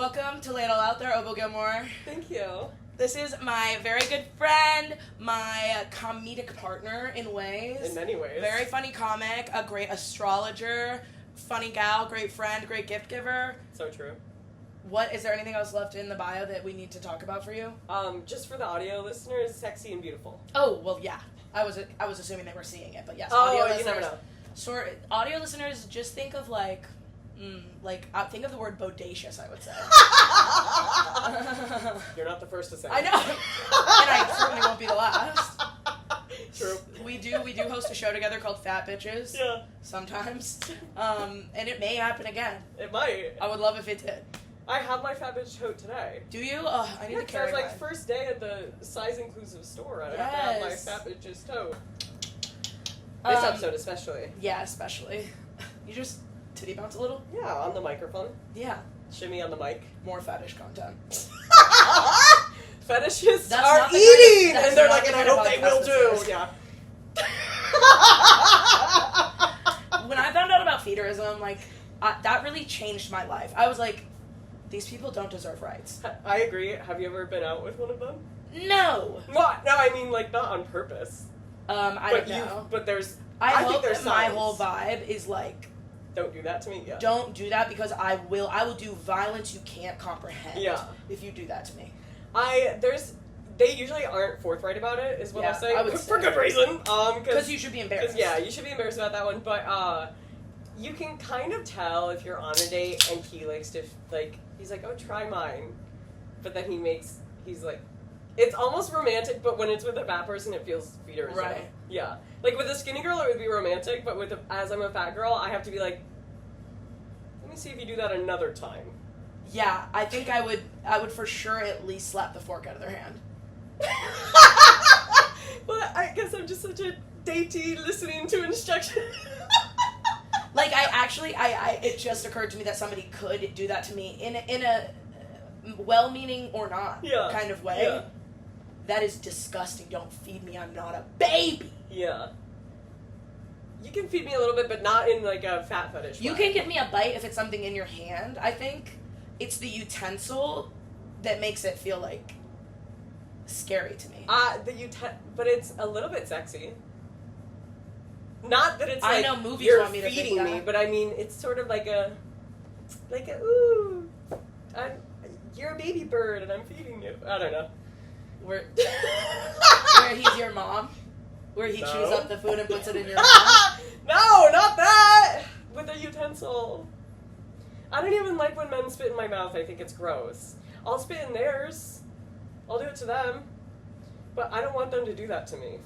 Welcome to Lay It All Out There, Obo Gilmore. Thank you. This is my very good friend, my comedic partner in ways. In many ways. Very funny comic, a great astrologer, funny gal, great friend, great gift giver. So true. Is there anything else left in the bio that we need to talk about for you? Just for the audio listeners, sexy and beautiful. Oh, well, yeah. I was assuming they were seeing it, but yes. You never know. Audio listeners, just think of think of the word bodacious, I would say. You're not the first to say I know. And I certainly won't be the last. True. We do host a show together called Fat Bitches. Yeah. Sometimes. And it may happen again. It might. I would love if it did. I have my Fat Bitch tote today. Do you? I need to carry mine. mine. First day at the size inclusive store. I have my Fat Bitch's tote. This episode especially. Yeah, especially. You just titty bounce a little? Yeah, on the microphone. Yeah. Shimmy on the mic. More fetish content. Fetishists are eating! And they're like, and I hope they will too. Yeah. When I found out about feederism, that really changed my life. I was like, these people don't deserve rights. I agree. Have you ever been out with one of them? No. What? No, I mean, not on purpose. I don't know. But there's... I hope that my whole vibe is don't do that to me. Yeah. Don't do that because I will do violence you can't comprehend. Yeah. If you do that to me. They usually aren't forthright about it, is what I'll say. I would for good reason. Because you should be embarrassed. Yeah, you should be embarrassed about that one. But you can kind of tell if you're on a date and he likes to he's like, oh, try mine, but then he's like, it's almost romantic, but when it's with a fat person, it feels feederism. Right. Yeah. Like, with a skinny girl, it would be romantic, but as I'm a fat girl, I have to be like, let me see if you do that another time. Yeah, I think I would for sure at least slap the fork out of their hand. Well, I guess I'm just such a dainty listening to instructions. It just occurred to me that somebody could do that to me in a well-meaning or not kind of way. Yeah. That is disgusting. Don't feed me. I'm not a baby. Yeah. You can feed me a little bit, but not in a fat fetish way. You can give me a bite if it's something in your hand. I think it's the utensil that makes it feel scary to me. But it's a little bit sexy. Not that it's I know movies you're want me to feeding think me, that. But I mean it's sort of like a ooh, you're a baby bird and I'm feeding you. I don't know. Where he's your mom? Where he chews up the food and puts it in your mouth? No, not that! With a utensil. I don't even like when men spit in my mouth. I think it's gross. I'll spit in theirs. I'll do it to them. But I don't want them to do that to me.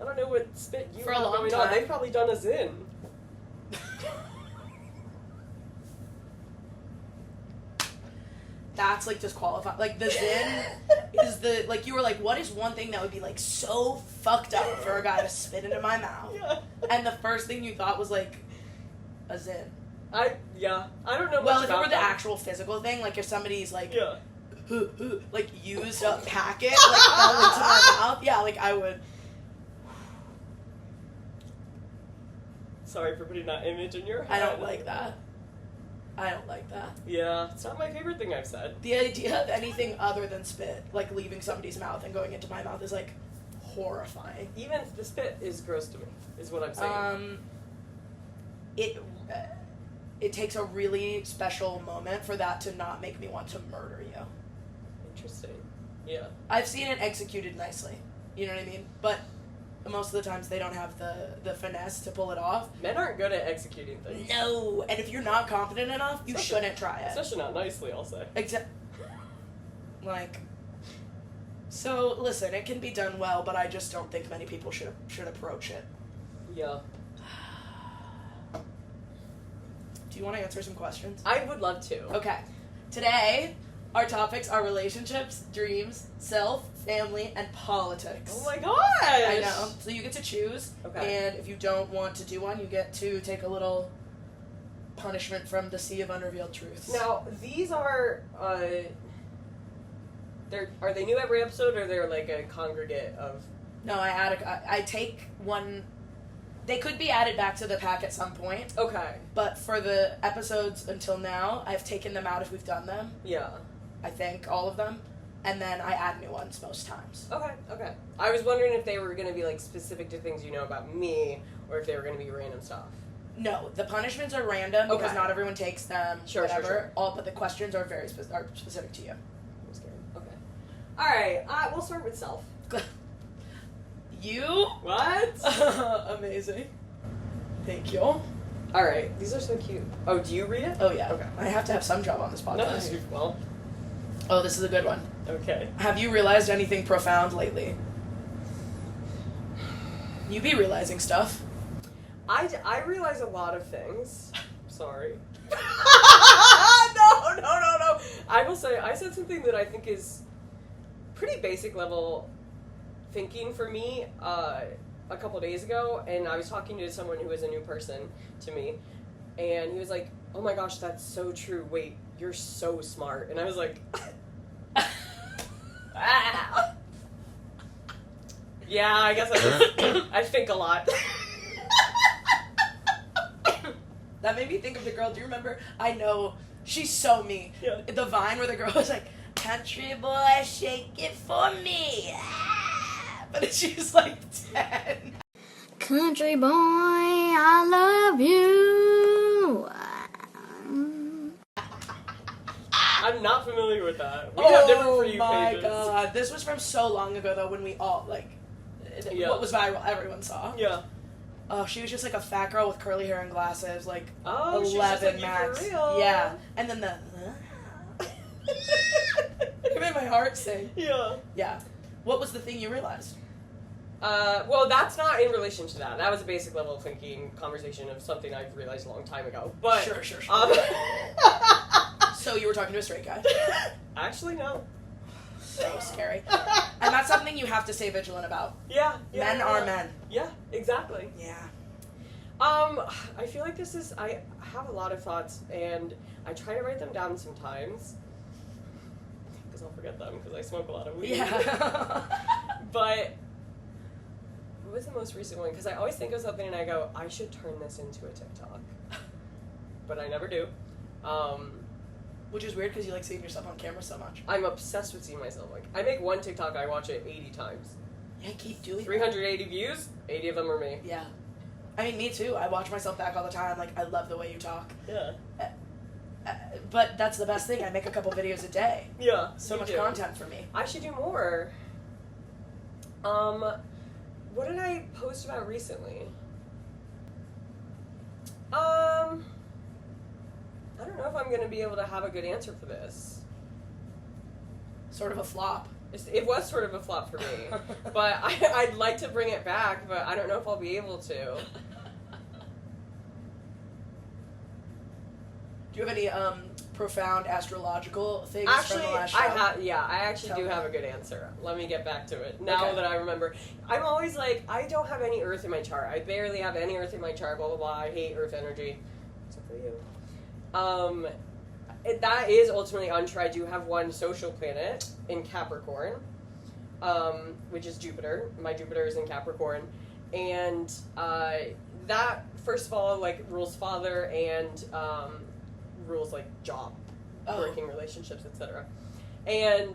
I don't know what spit you have going time. on. They've probably done a zin. That's disqualified. The zin is you were what is one thing that would be so fucked up for a guy to spit into my mouth? Yeah. And the first thing you thought was a zin. I don't know much Well, if it about were the that. actual physical thing, if somebody's Yeah. used a packet fell into my mouth, I would. Sorry for putting that image in your head. I don't like that. Yeah, it's not my favorite thing I've said. The idea of anything other than spit, leaving somebody's mouth and going into my mouth, is horrifying. Even the spit is gross to me, is what I'm saying. It takes a really special moment for that to not make me want to murder you. Interesting. Yeah. I've seen it executed nicely. You know what I mean? But most of the times they don't have the finesse to pull it off. Men aren't good at executing things. No! And if you're not confident enough, you shouldn't try it. Especially not nicely, I'll say. So, listen, it can be done well, but I just don't think many people should approach it. Yeah. Do you want to answer some questions? I would love to. Okay. Today, our topics are relationships, dreams, self, family, and politics. Oh my gosh! I know. So you get to choose. Okay. And if you don't want to do one, you get to take a little punishment from the sea of unrevealed truths. Now, these are they new every episode, or they're a congregate of... No, I take one They could be added back to the pack at some point. Okay. But for the episodes until now, I've taken them out if we've done them. Yeah. I think, all of them. And then I add new ones most times. Okay. I was wondering if they were going to be, like, specific to things you know about me, or if they were going to be random stuff. No, the punishments are random because Okay. not everyone takes them, Sure. All, but the questions are very specific to you. I'm scared. Okay. Alright, we'll start with self. You? What? Amazing. Thank you. Alright, these are so cute. Oh, do you read it? Oh, yeah. Okay. I have to have some job on this podcast. No, well, Oh, this is a good one. okay. Have you realized anything profound lately? You be realizing stuff. I realize a lot of things. Sorry. No. I will say, I said something that I think is pretty basic level thinking for me a couple days ago, and I was talking to someone who was a new person to me, and he was like, oh my gosh, that's so true. Wait, you're so smart. And I was like, yeah, I guess I think a lot. That made me think of the girl. Do you remember? I know. She's so me. Yeah. The Vine where the girl was like, country boy, shake it for me. But she's like 10. Country boy, I love you. I'm not familiar with that. We have different For You pages. Oh my god. This was from so long ago, though, when we all, like, Yeah. what was viral, everyone saw. Yeah. Oh, she was just like a fat girl with curly hair and glasses, like Oh, 11 she's just like max. you for real. Yeah. And then the it made my heart sing. Yeah. Yeah. What was the thing you realized? Well, that's not in relation to that. That was a basic level thinking conversation of something I've realized a long time ago. But Sure. So you were talking to a straight guy. Actually, no. So scary. And that's something you have to stay vigilant about. Yeah. Men are men. Yeah, exactly. Yeah. I feel like I have a lot of thoughts, and I try to write them down sometimes. Because I'll forget them, because I smoke a lot of weed. Yeah. But what was the most recent one? Because I always think of something and I go, I should turn this into a TikTok. But I never do. Which is weird because you like seeing yourself on camera so much. I'm obsessed with seeing myself. Like, I make one TikTok, I watch it 80 times. Yeah, keep doing 380 views, 80 of them are me. that. Yeah. I mean, me too. I watch myself back all the time. Like, I love the way you talk. Yeah. But that's the best thing. I make a couple videos a day. Yeah. So you much do. content for me. I should do more. What did I post about recently? I don't know if I'm going to be able to have a good answer for this. Sort of a flop. It was sort of a flop for me. But I'd like to bring it back, but I don't know if I'll be able to. Do you have any profound astrological things Actually, from the last show? I actually Tell do me. have a good answer. Let me get back to it. Now Okay. that I remember. I'm always like, I don't have any earth in my chart. I barely have any earth in my chart, blah, blah, blah. I hate earth energy. Except for you. That is ultimately untrue. I do have one social planet in Capricorn, which is Jupiter. My Jupiter is in Capricorn. And that, first of all, like, rules father and rules, like, job, working relationships, etc. And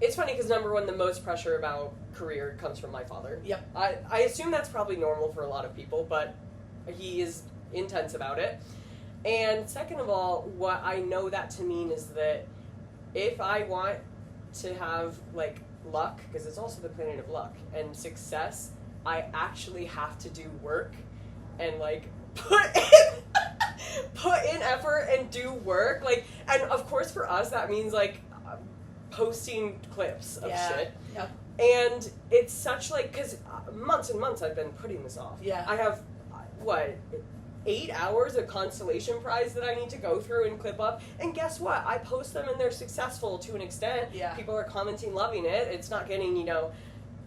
it's funny because, number one, the most pressure about career comes from my father. Yep. I assume that's probably normal for a lot of people, but he is intense about it. And second of all, what I know that to mean is that if I want to have, like, luck, because it's also the planet of luck, and success, I actually have to do work and, like, put in effort and do work. Like, and of course for us that means, like, posting clips of shit. Yep. And it's such, like, because months and months I've been putting this off. Yeah. I have, 8 hours of Constellation Prize that I need to go through and clip up. And guess what? I post them and they're successful to an extent. Yeah. People are commenting, loving it. It's not getting,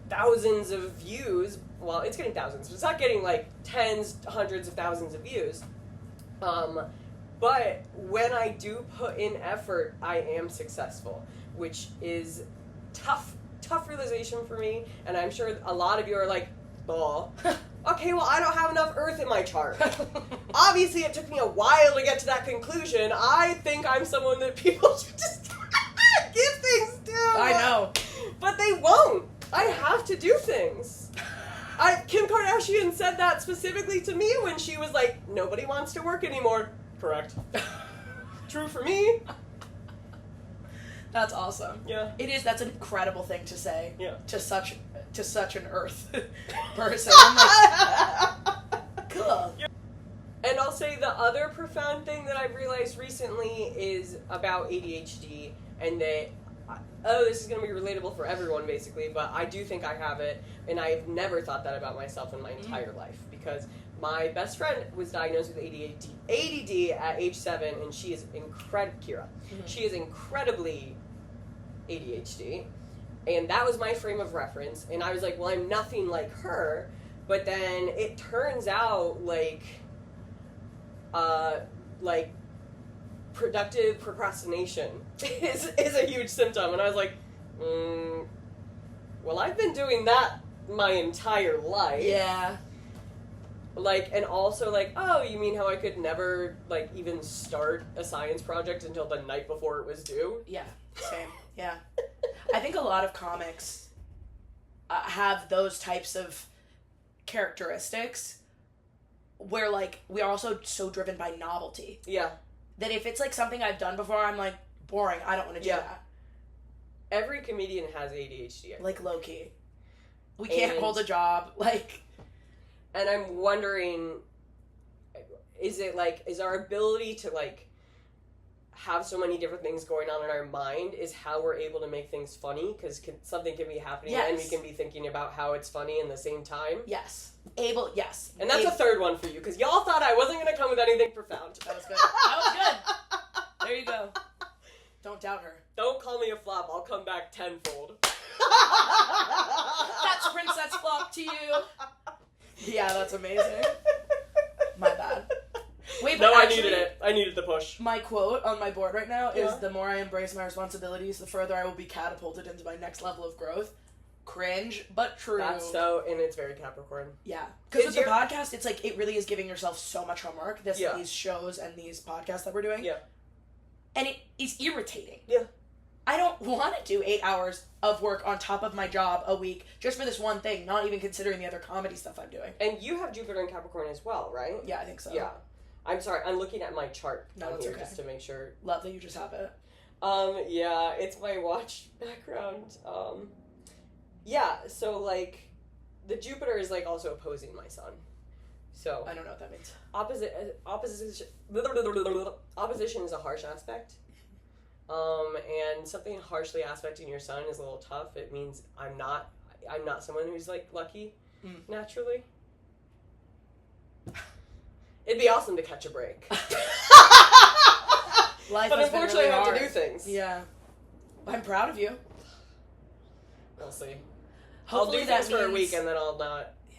thousands of views. Well, it's getting thousands. But it's not getting, like, tens, hundreds of thousands of views. But when I do put in effort, I am successful, which is tough realization for me. And I'm sure a lot of you are like, Ball. Okay, well, I don't have enough earth in my chart. Obviously, it took me a while to get to that conclusion. I think I'm someone that people should just give things to. I know. But they won't. I have to do things. Kim Kardashian said that specifically to me when she was like, nobody wants to work anymore. Correct. True for me. That's awesome. Yeah. It is. That's an incredible thing to say. Yeah. To such an earth person. I'm like, cool. And I'll say the other profound thing that I've realized recently is about ADHD, and that, this is going to be relatable for everyone basically, but I do think I have it, and I've never thought that about myself in my entire life, because my best friend was diagnosed with ADD at age 7, and she is Kira. She is incredibly ADHD, and that was my frame of reference, and I was like, well, I'm nothing like her, but then it turns out, like productive procrastination is a huge symptom, and I was like, well, I've been doing that my entire life. Yeah. Like, and also, like, oh, you mean how I could never, like, even start a science project until the night before it was due? Yeah, same. Yeah. I think a lot of comics have those types of characteristics where, like, we are also so driven by novelty. Yeah. That if it's, like, something I've done before, I'm like, boring, I don't want to do that. Every comedian has ADHD. Like, low-key. We can't hold a job, like... And I'm wondering, is our ability to, like, have so many different things going on in our mind is how we're able to make things funny? Because something can be happening and we can be thinking about how it's funny in the same time. Yes. Yes. And that's a third one for you, because y'all thought I wasn't going to come with anything profound. That was good. That was good. There you go. Don't doubt her. Don't call me a flop. I'll come back tenfold. That's Princess Flop to you. Yeah, that's amazing. My bad. Wait, but no, actually, I needed it. I needed the push. My quote on my board right now is, the more I embrace my responsibilities, the further I will be catapulted into my next level of growth. Cringe, but true. That's so, and it's very Capricorn. Yeah. Because with the podcast, it's like, it really is giving yourself so much homework, these shows and these podcasts that we're doing. Yeah. And it is irritating. Yeah. I don't want to do 8 hours of work on top of my job a week just for this one thing, not even considering the other comedy stuff I'm doing. And you have Jupiter and Capricorn as well, right? Yeah, I think so. Yeah. I'm sorry, I'm looking at my chart on here just to make sure. Love that you just have it. Yeah, it's my watch background. Yeah, so, like, the Jupiter is, like, also opposing my sun. So. I don't know what that means. Opposition is a harsh aspect. And something harshly aspecting your sun is a little tough. It means I'm not someone who's, like, lucky naturally. It'd be awesome to catch a break. Life but has been unfortunately, really I have hard. to do things. Yeah. I'm proud of you. We'll see. Hopefully I'll do that things for a means... week and then I'll not. Yeah.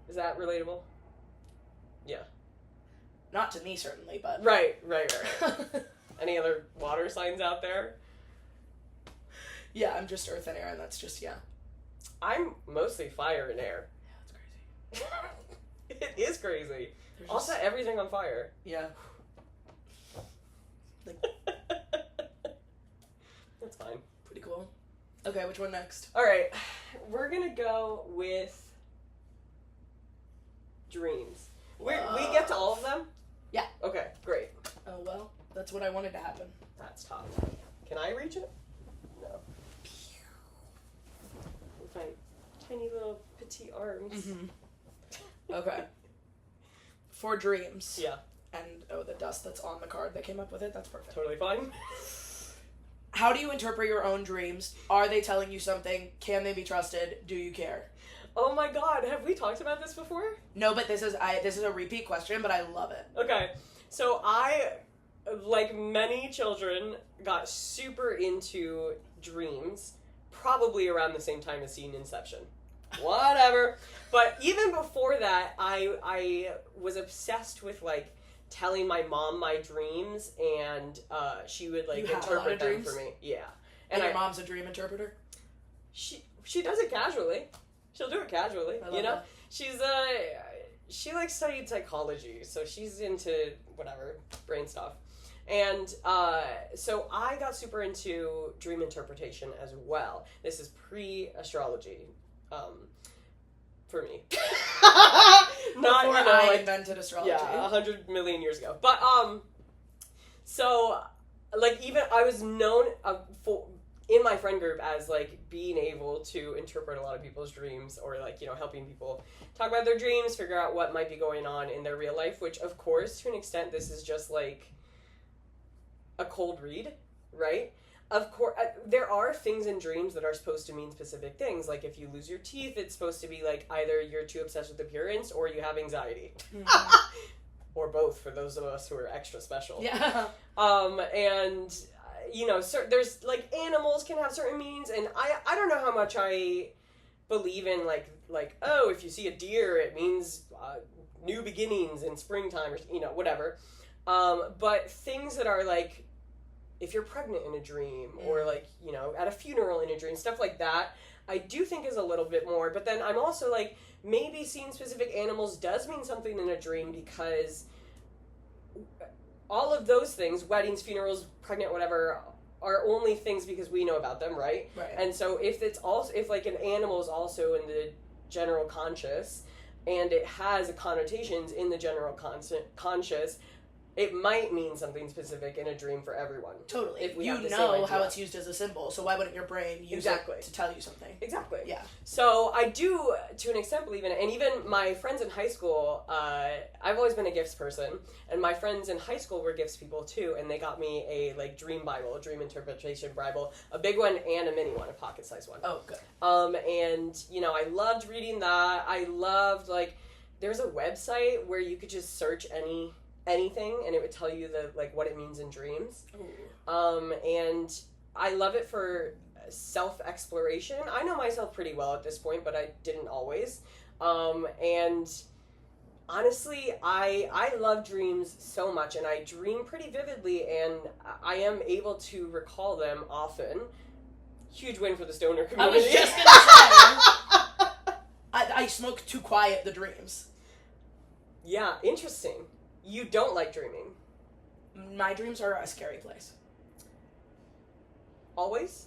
Is that relatable? Yeah. Not to me, certainly, but... Right. Any other water signs out there? Yeah, I'm just earth and air, and that's just, I'm mostly fire and air. Yeah, that's crazy. It is crazy. I'll set everything on fire. Yeah. Like... That's fine. Pretty cool. Okay, which one next? Alright, we're gonna go with dreams. We get to all of them? Yeah. Okay, great. Oh, well, that's what I wanted to happen. That's tough. Can I reach it? No. With my tiny little petite arms. Mm-hmm. Okay. For dreams. Yeah. And, the dust that's on the card that came up with it, that's perfect. Totally fine. How do you interpret your own dreams? Are they telling you something? Can they be trusted? Do you care? Oh my god, have we talked about this before? No, but this is a repeat question, but I love it. Okay, so I, like many children, got super into dreams, probably around the same time as seeing Inception. Whatever. But even before that, I was obsessed with, like, telling my mom my dreams, and she would, like, interpret them for me. Yeah. And your mom's a dream interpreter? She does it casually. She'll do it casually, I love you know? that. She's, she, like, studied psychology, so she's into, whatever, brain stuff. And, so I got super into dream interpretation as well. This is pre-astrology, for me. Not, Before you know, I like, invented astrology. yeah, 100 million years ago. But, so, like, even I was known in my friend group as, like, being able to interpret a lot of people's dreams or, like, you know, helping people talk about their dreams, figure out what might be going on in their real life, which, of course, to an extent, this is just, like, a cold read, right? Of course, there are things in dreams that are supposed to mean specific things. Like, if you lose your teeth, it's supposed to be, like, either you're too obsessed with appearance or you have anxiety. Mm-hmm. Or both, for those of us who are extra special. Yeah. And, you know, there's, like, animals can have certain meanings, and I don't know how much I believe in, like, oh, if you see a deer, it means new beginnings in springtime, or, you know, whatever. But things that are, like, if you're pregnant in a dream, or, like, you know, at a funeral in a dream, stuff like that, I do think is a little bit more. But then I'm also, like, maybe seeing specific animals does mean something in a dream, because all of those things, weddings, funerals, pregnant, whatever, are only things because we know about them, right? Right. And so if like an animal is also in the general conscious, and it has connotations in the general conscious, it might mean something specific in a dream for everyone. Totally. If we you have the know same how idea. it's used as a symbol, so why wouldn't your brain use Exactly. it to tell you something? Exactly. Yeah. So I do, to an extent, believe in it. And even my friends in high school, I've always been a gifts person, and my friends in high school were gifts people too, and they got me a, like, dream Bible, a dream interpretation Bible, a big one and a mini one, a pocket-sized one. Oh, good. And, you know, I loved reading that. I loved, like, there's a website where you could just search anything, and it would tell you what it means in dreams. Ooh. And I love it for self-exploration. I know myself pretty well at this point, but I didn't always. And honestly, I love dreams so much, and I dream pretty vividly, and I am able to recall them often. Huge win for the stoner community. I was just gonna say, I smoke to quiet the dreams. Yeah, interesting. You don't like dreaming. My dreams are a scary place. Always?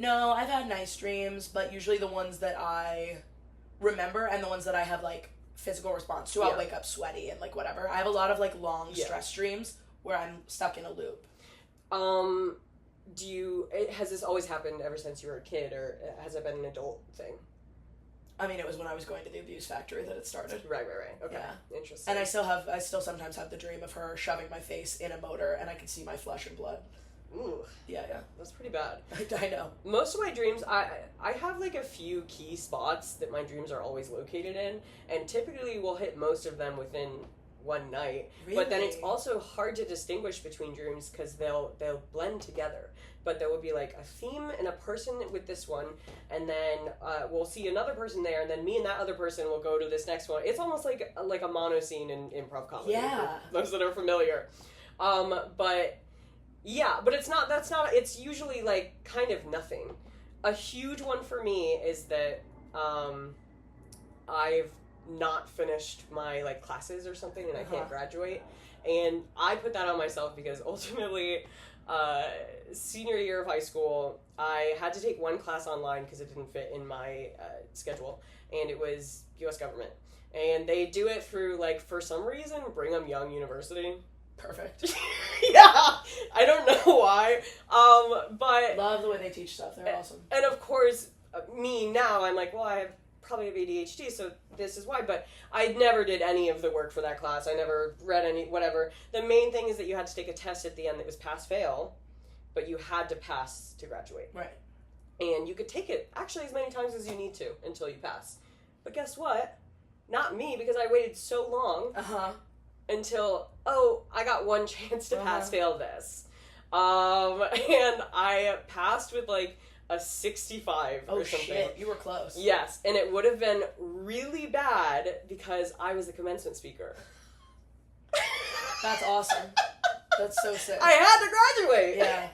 No, I've had nice dreams, but usually the ones that I remember and the ones that I have, like, physical response to, I'll wake up sweaty and, like, whatever. I have a lot of, like, long stress dreams where I'm stuck in a loop. Has this always happened ever since you were a kid, or has it been an adult thing? I mean, it was when I was going to the abuse factory that it started. Right. Okay. Yeah. Interesting. And I still sometimes have the dream of her shoving my face in a motor and I can see my flesh and blood. Ooh. Yeah. That's pretty bad. I know. Most of my dreams, I have, like, a few key spots that my dreams are always located in, and typically we'll hit most of them within one night. Really? But then it's also hard to distinguish between dreams because they'll blend together. But there will be, like, a theme and a person with this one, and then we'll see another person there, and then me and that other person will go to this next one. It's almost like a mono scene in improv comedy. Yeah. For those that are familiar. But yeah, but it's usually, like, kind of nothing. A huge one for me is that I've not finished my, like, classes or something, and I can't graduate. And I put that on myself because ultimately, senior year of high school, I had to take one class online because it didn't fit in my schedule, and it was U.S. government. And they do it through, like, for some reason, Brigham Young University. Perfect. Yeah, I don't know why, but... Love the way they teach stuff. They're awesome. And of course, me now, I'm like, well, I probably have ADHD, so this is why, but I never did any of the work for that class. I never read any, whatever. The main thing is that you had to take a test at the end that was pass-fail, but you had to pass to graduate. Right. And you could take it, actually, as many times as you need to until you pass. But guess what? Not me, because I waited so long until, I got one chance to pass-fail this. And I passed with, like, a 65 or something. Oh, shit. You were close. Yes, and it would have been really bad because I was the commencement speaker. That's awesome. That's so sick. I had to graduate. Yeah.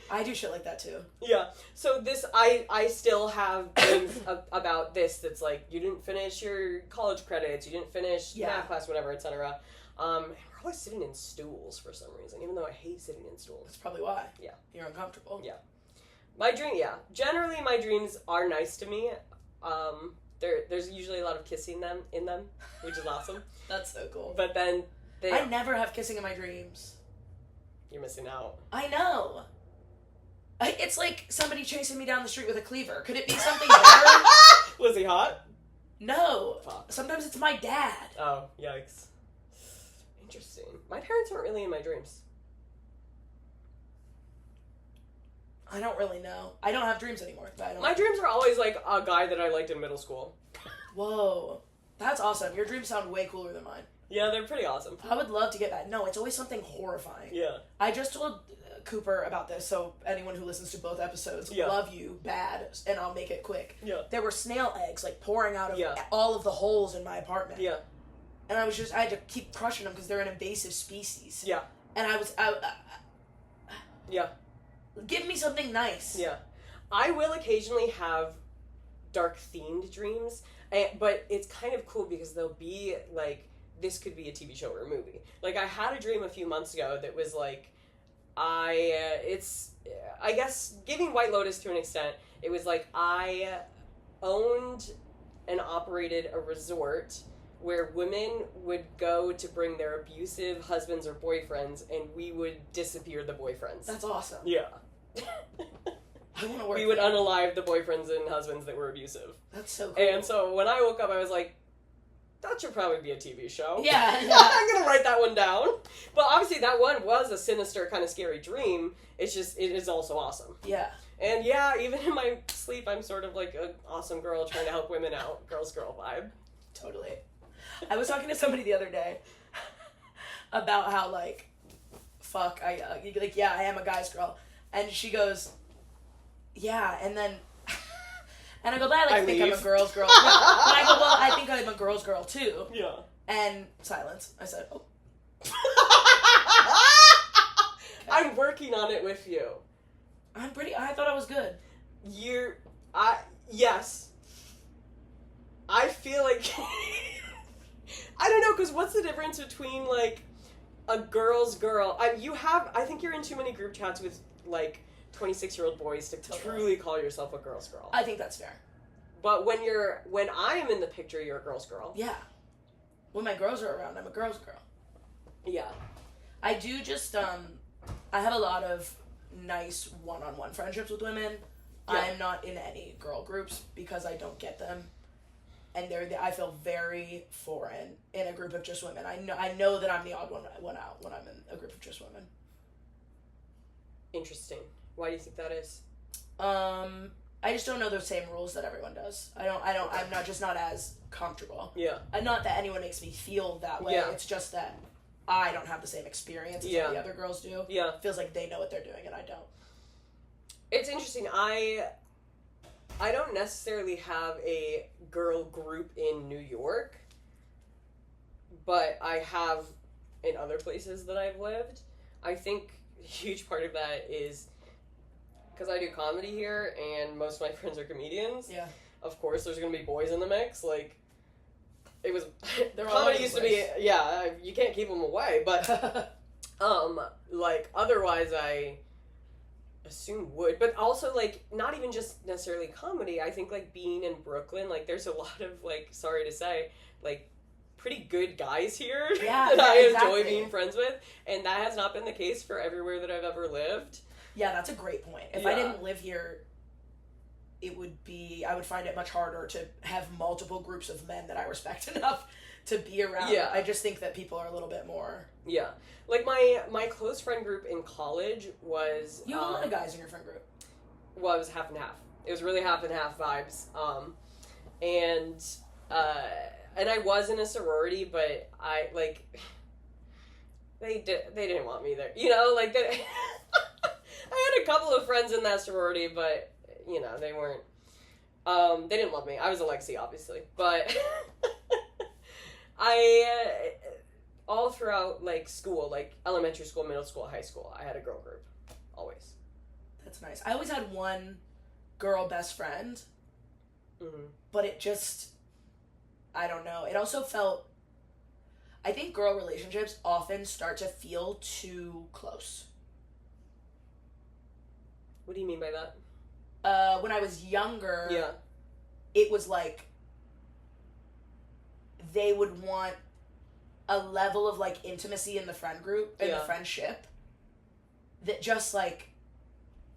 I do shit like that too. Yeah. So this, I still have things about this that's like, you didn't finish your college credits, you didn't finish math class, whatever, etc. And we're always sitting in stools for some reason, even though I hate sitting in stools. That's probably why. Yeah. You're uncomfortable. Yeah. Generally my dreams are nice to me. There's usually a lot of kissing in them, which is awesome. That's so cool. But then I never have kissing in my dreams. You're missing out. I know. It's like somebody chasing me down the street with a cleaver. Could it be something better? Was he hot? No. Fuck. Sometimes it's my dad. Oh, yikes. Interesting. My parents weren't really in my dreams. I don't really know. I don't have dreams anymore. But I don't. My dreams are always like a guy that I liked in middle school. Whoa. That's awesome. Your dreams sound way cooler than mine. Yeah, they're pretty awesome. I would love to get that. No, it's always something horrifying. Yeah. I just told Cooper about this, so anyone who listens to both episodes, Yeah. love you, bad, and I'll make it quick. Yeah. There were snail eggs, like, pouring out of all of the holes in my apartment. Yeah. And I had to keep crushing them because they're an invasive species. Yeah. And yeah. Give me something nice. Yeah. I will occasionally have dark themed dreams, but it's kind of cool because they'll be like, this could be a TV show or a movie. Like, I had a dream a few months ago that was like, I guess, giving White Lotus to an extent, it was like I owned and operated a resort where women would go to bring their abusive husbands or boyfriends, and we would disappear the boyfriends. That's awesome. Yeah. I want to work. We would unalive the boyfriends and husbands that were abusive. That's so cool. And so when I woke up, I was like, that should probably be a TV show. Yeah. I'm gonna write that one down. But obviously that one was a sinister, kind of scary dream. It's just, it is also awesome. Yeah. And yeah, even in my sleep, I'm sort of like an awesome girl trying to help women out. Girls girl vibe. Totally. I was talking to somebody the other day about how, like, fuck, I am a guy's girl. And she goes, yeah, and then... And I go, but I think I'm a girl's girl. Yeah. And I go, well, I think I'm a girl's girl, too. Yeah. And silence. I said, oh. I'm working on it with you. I thought I was good. Yes. I feel like... I don't know, because what's the difference between, like, a girl's girl? I think you're in too many group chats with, like, 26-year-old boys to truly call yourself a girl's girl. I think that's fair. But when I am in the picture, you're a girl's girl. Yeah. When my girls are around, I'm a girl's girl. Yeah. I do just, I have a lot of nice one-on-one friendships with women. Yeah. I am not in any girl groups because I don't get them. And I feel very foreign in a group of just women. I know that I'm the odd one out when I'm in a group of just women. Interesting. Why do you think that is? I just don't know the same rules that everyone does. I'm not as comfortable. Yeah. Not that anyone makes me feel that way. Yeah. It's just that I don't have the same experience as the other girls do. Yeah. It feels like they know what they're doing and I don't. It's interesting. I don't necessarily have a girl group in New York, but I have in other places that I've lived. I think a huge part of that is because I do comedy here and most of my friends are comedians. Yeah. Of course, there's going to be boys in the mix. Like, it was... comedy used to be... Yeah, you can't keep them away, but... like, otherwise I... assume would, but also, like, not even just necessarily comedy. I think, like, being in Brooklyn, like, there's a lot of, like, sorry to say, like, pretty good guys here that I enjoy being friends with, and that has not been the case for everywhere that I've ever lived. Yeah, that's a great point. If I didn't live here, I would find it much harder to have multiple groups of men that I respect enough to be around. Yeah. I just think that people are a little bit more... Yeah. Like, my close friend group in college was... You have a lot of guys in your friend group. Well, it was half and half. It was really half and half vibes. And I was in a sorority, but I, like... They didn't want me there. You know, like... I had a couple of friends in that sorority, but, you know, they weren't... they didn't love me. I was a Lexi, obviously. But... all throughout, like, school, like, elementary school, middle school, high school, I had a girl group. Always. That's nice. I always had one girl best friend, but it just, I don't know. It also felt, I think girl relationships often start to feel too close. What do you mean by that? When I was younger, Yeah. it was like they would want a level of like intimacy in the friend group, in the friendship, that just like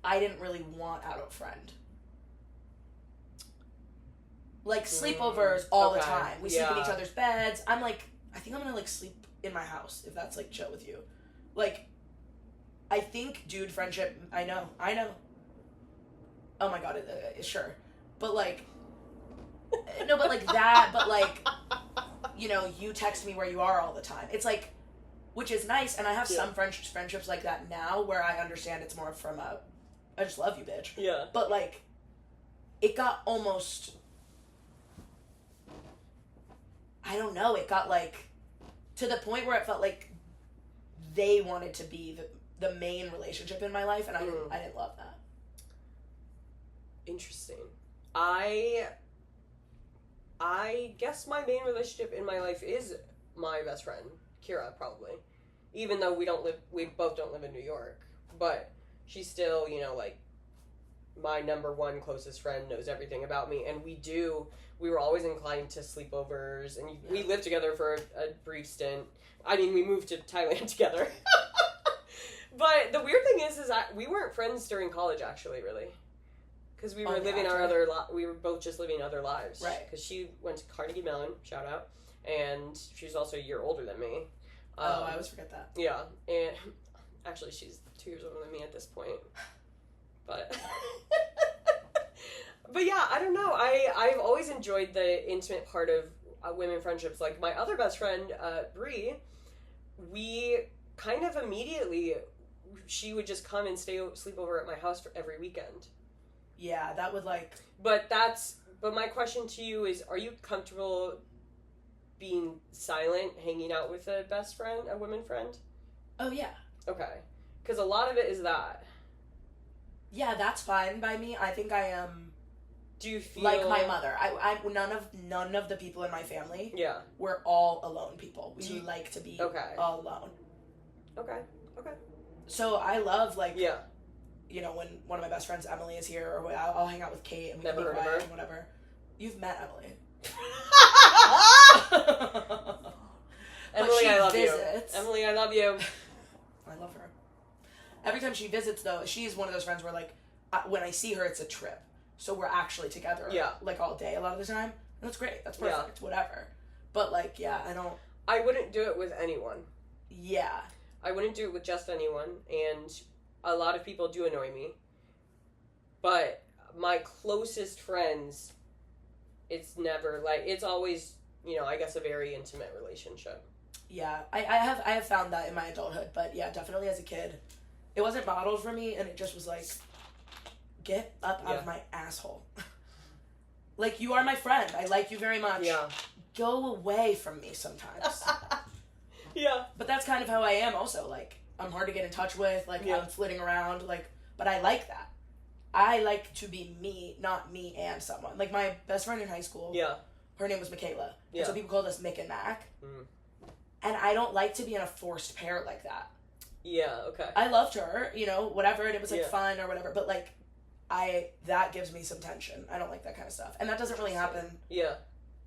I didn't really want out of a friend. Like sleepovers all the time. We sleep in each other's beds. I'm like, I think I'm gonna like sleep in my house if that's like chill with you. Like, I think dude friendship, I know. Oh my god, sure. But like, no, but like that, but like, you know, you text me where you are all the time. It's like, which is nice, and I have some friendships like that now where I understand it's more from a, I just love you, bitch. Yeah. But like, it got almost, I don't know, it got like, to the point where it felt like they wanted to be the main relationship in my life, and I didn't love that. Interesting. I guess my main relationship in my life is my best friend, Kira, probably. Even though we both don't live in New York. But she's still, you know, like, my number one closest friend, knows everything about me. And we were always inclined to sleepovers. And we lived together for a brief stint. I mean, we moved to Thailand together. But the weird thing is that we weren't friends during college, actually, really. Because we were living we were both just living other lives. Right. Because she went to Carnegie Mellon, shout out, and she was also a year older than me. I always forget that. Yeah, and actually she's 2 years older than me at this point. But, but yeah, I don't know. I've always enjoyed the intimate part of women friendships. Like my other best friend, Bree, we kind of immediately, she would just come and sleep over at my house for every weekend. Yeah, that would like... But my question to you is, are you comfortable being silent, hanging out with a best friend, a woman friend? Oh, yeah. Okay. Because a lot of it is that. Yeah, that's fine by me. I think I am... Do you feel... Like my mother. None of the people in my family were all alone people. We like to be alone. Okay. So I love, like... Yeah. You know, when one of my best friends, Emily, is here, or I'll hang out with Kate and we can be quiet and whatever. You've met Emily. Emily, I love you. Emily, I love you. I love her. Every time she visits, though, she's one of those friends where, like, when I see her, it's a trip. So we're actually together, like, all day a lot of the time. And that's great. That's perfect. Whatever. But, like, yeah, I wouldn't do it with anyone. Yeah. I wouldn't do it with just anyone, and... A lot of people do annoy me. But my closest friends, it's never, like, it's always, you know, I guess a very intimate relationship. Yeah, I have found that in my adulthood, but yeah, definitely as a kid. It wasn't modeled for me, and it just was like, get up out of my asshole. Like, you are my friend. I like you very much. Yeah. Go away from me sometimes. Yeah. But that's kind of how I am also, like, I'm hard to get in touch with, like, I'm flitting around, like, but I like that. I like to be me, not me and someone. Like, my best friend in high school, her name was Michaela, and so people called us Mick and Mac, and I don't like to be in a forced pair like that. Yeah, okay. I loved her, you know, whatever, and it was, like, fun or whatever, but, like, that gives me some tension. I don't like that kind of stuff, and that doesn't really happen,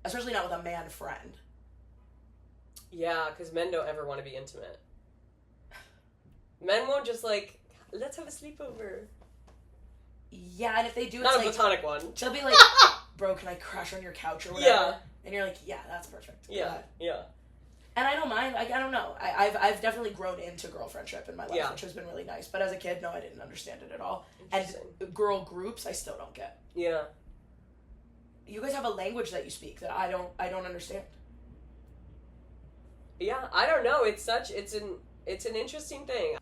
especially not with a man friend. Yeah, because men don't ever want to be intimate. Men won't just, like, let's have a sleepover. Yeah, and if they do, it's not like... a platonic one. They'll be like, bro, can I crash on your couch or whatever? Yeah. And you're like, yeah, that's perfect. Yeah, yeah. And I don't mind. Like, I don't know. I've definitely grown into girl friendship in my life, which has been really nice. But as a kid, no, I didn't understand it at all. And girl groups, I still don't get. Yeah. You guys have a language that you speak that I don't understand. Yeah, I don't know. It's an interesting thing.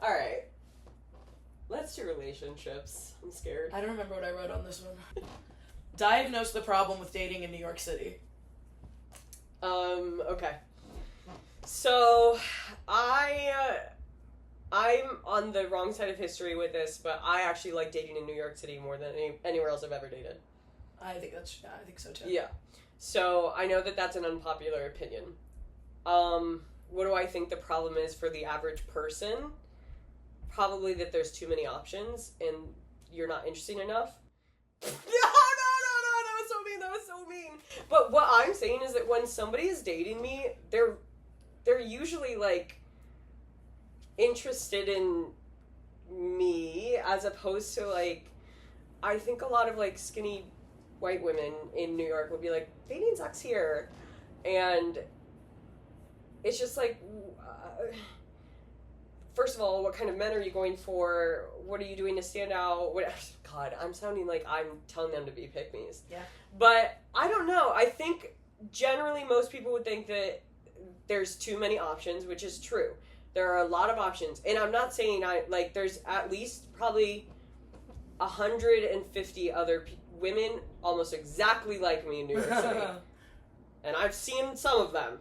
All right, let's do relationships. I'm scared. I don't remember what I wrote on this one. Diagnose the problem with dating in New York City. Okay. So, I I'm on the wrong side of history with this, but I actually like dating in New York City more than anywhere else I've ever dated. I think so too. Yeah. So I know that that's an unpopular opinion. What do I think the problem is for the average person? Probably that there's too many options and you're not interesting enough. No, that was so mean. But what I'm saying is that when somebody is dating me, they're usually like interested in me as opposed to like, I think a lot of like skinny white women in New York would be like, dating sucks here. And it's just like, first of all, what kind of men are you going for? What are you doing to stand out? God, I'm sounding like I'm telling them to be pick-me's. Yeah. But I don't know. I think generally most people would think that there's too many options, which is true. There are a lot of options. And I'm not saying there's at least probably 150 other women almost exactly like me in New York City. And I've seen some of them.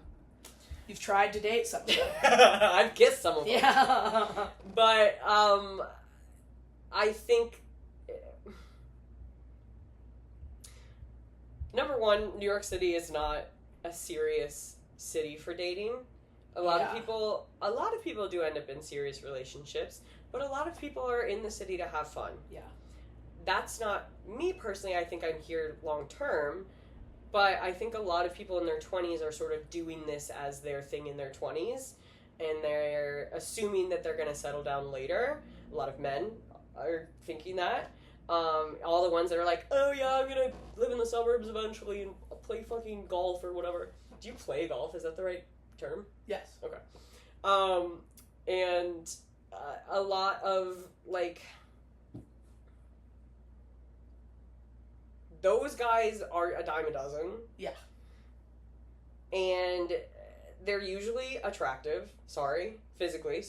You've tried to date some of them. I've kissed some of them. Yeah. But I think number one, New York City is not a serious city for dating. A lot of people do end up in serious relationships, but a lot of people are in the city to have fun. Yeah. That's not me personally. I think I'm here long term, but I think a lot of people in their 20s are sort of doing this as their thing in their 20s, and they're assuming that they're going to settle down later. A lot of men are thinking that. All the ones that are like, oh yeah, I'm going to live in the suburbs eventually and play fucking golf or whatever. Do you play golf? Is that the right term? Yes. Okay. And a lot of, like, those guys are a dime a dozen. Yeah. And they're usually attractive. Physically.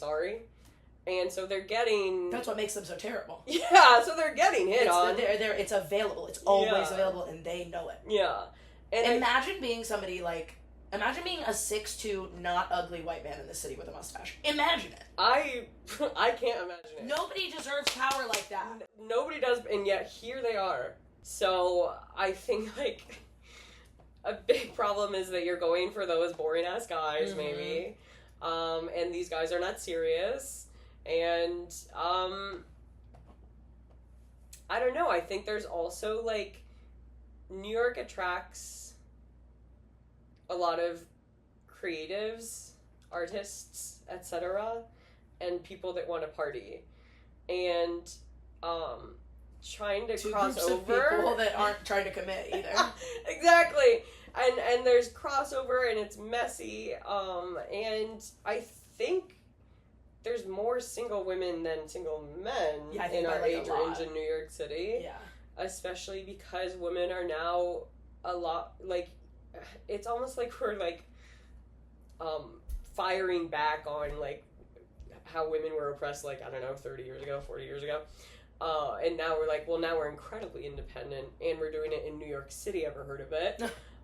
And so they're getting... That's what makes them so terrible. Yeah, so they're getting hit on. It's available. It's always available, and they know it. Yeah. And imagine being somebody like... Imagine being a 6'2", not ugly white man in the city with a mustache. Imagine it. I can't imagine it. Nobody deserves power like that. Nobody does, and yet here they are. So I think, like, a big problem is that you're going for those boring-ass guys, mm-hmm. maybe. And these guys are not serious. And, I don't know. I think there's also, like, New York attracts a lot of creatives, artists, etc., and people that want to party. And, trying to Two cross groups over. Of people that aren't trying to commit either. Exactly. And there's crossover and it's messy. And I think there's more single women than single men in our age range in New York City. Yeah. Especially because women are now a lot, like, it's almost like we're, like, firing back on, like, how women were oppressed, like, I don't know, 30 years ago, 40 years ago. And now we're like, well, now we're incredibly independent, and we're doing it in New York City. Ever heard of it?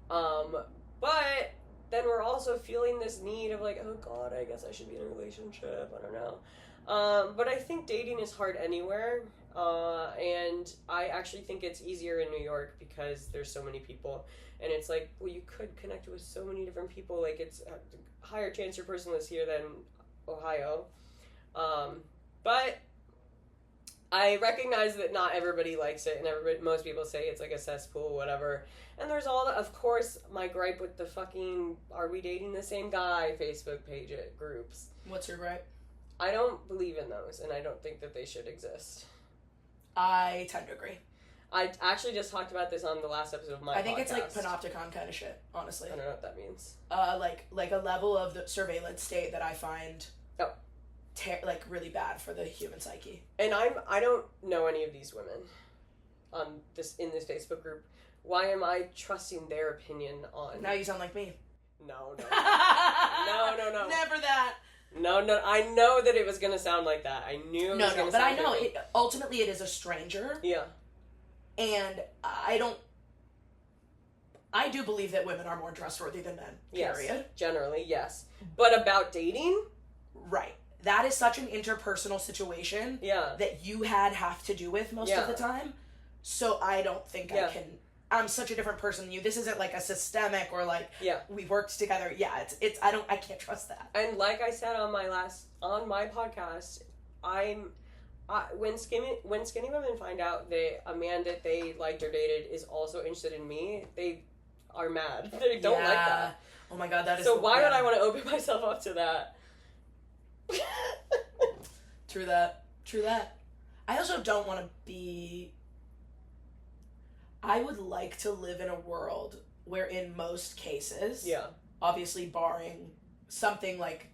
But then we're also feeling this need of like, oh God, I guess I should be in a relationship. I don't know. But I think dating is hard anywhere. And I actually think it's easier in New York because there's so many people. And it's like, well, you could connect with so many different people. Like, it's a higher chance your person lives here than Ohio. But I recognize that not everybody likes it, and most people say it's like a cesspool, whatever. And there's all the, of course, my gripe with the fucking "Are we dating the same guy?" Facebook page groups. What's your gripe? I don't believe in those, and I don't think that they should exist. I tend to agree. I actually just talked about this on the last episode of my podcast. I think it's like panopticon kind of shit, honestly. I don't know what that means. Like a level of the surveillance state that I find like really bad for the human psyche. And I don't know any of these women in this Facebook group. Why am I trusting their opinion on? Now you sound like me. No. No. Never that. No. I know that it was gonna sound like that. I knew. No. But I know ultimately it is a stranger. Yeah. And I do believe that women are more trustworthy than men. Yes, period. generally, yes. But about dating? Right. that is such an interpersonal situation that you have to do with most of the time. So I don't think I can. I'm such a different person than you. This isn't like a systemic or like we worked together. Yeah, it's I can't trust that. And like I said on my podcast, when skinny women find out that a man that they liked or dated is also interested in me, they are mad. They don't like that. Oh my god, that is so. Why would I want to open myself up to that? True that. I also don't want to be. I would like to live in a world where, in most cases, obviously barring something like,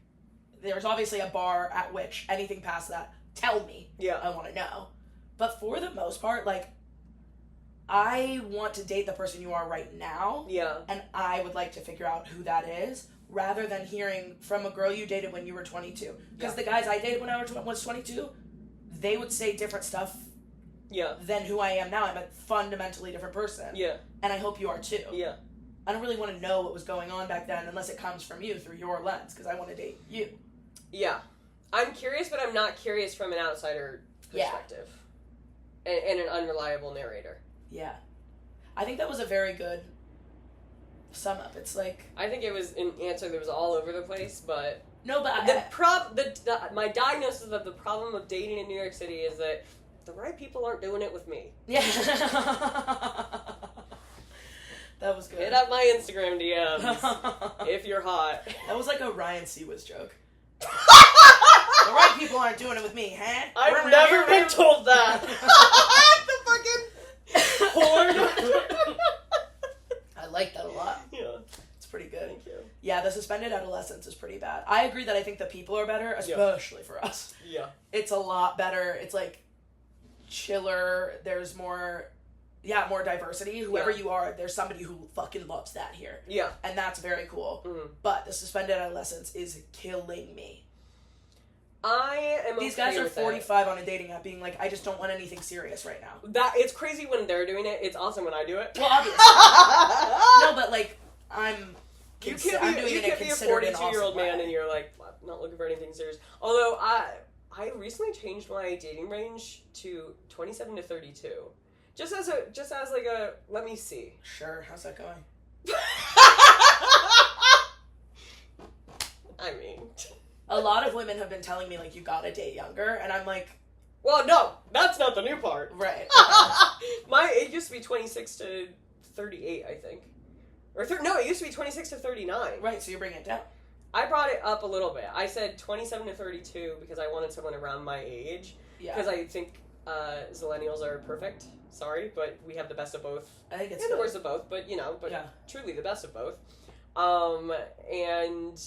there's obviously a bar at which anything past that, tell me. I want to know. But for the most part, like, I want to date the person you are right now. And I would like to figure out who that is, rather than hearing from a girl you dated when you were 22. Because the guys I dated when I was 22, they would say different stuff than who I am now. I'm a fundamentally different person. And I hope you are too. I don't really want to know what was going on back then unless it comes from you through your lens, because I want to date you. I'm curious, but I'm not curious from an outsider perspective. And an unreliable narrator. I think that was a very good sum up. It's like, I think it was an answer that was all over the place, but no, but my diagnosis of the problem of dating in New York City is that the right people aren't doing it with me. That was good. Hit up my Instagram DMs if you're hot. That was like a Ryan Seawiz joke. The right people aren't doing it with me, huh? I've never been told that. The fucking porn. I like that a lot. It's pretty good. Thank you. Yeah, the suspended adolescence is pretty bad. I agree that I think the people are better, especially for us. It's a lot better. It's like chiller. There's more diversity. Whoever you are, there's somebody who fucking loves that here. And that's very cool. But the suspended adolescence is killing me. I am. These guys are 45 on a dating app, being like, I just don't want anything serious right now. That it's crazy when they're doing it. It's awesome when I do it. Well, obviously. No, but like you can't be a 42-year-old man and you're like, I'm not looking for anything serious. Although I recently changed my dating range to 27 to 32. Just as like a let me see. Sure, how's that going? I mean, a lot of women have been telling me like you gotta date younger, and I'm like, well, no, that's not the new part. Right. It used to be 26 to 38, I think, no, it used to be 26 to 39. Right, so you're bringing it down. I brought it up a little bit. I said 27 to 32 because I wanted someone around my age. Because I think Zillennials are perfect. Sorry, but we have the best of both. I think it's the worst of both, but truly the best of both. And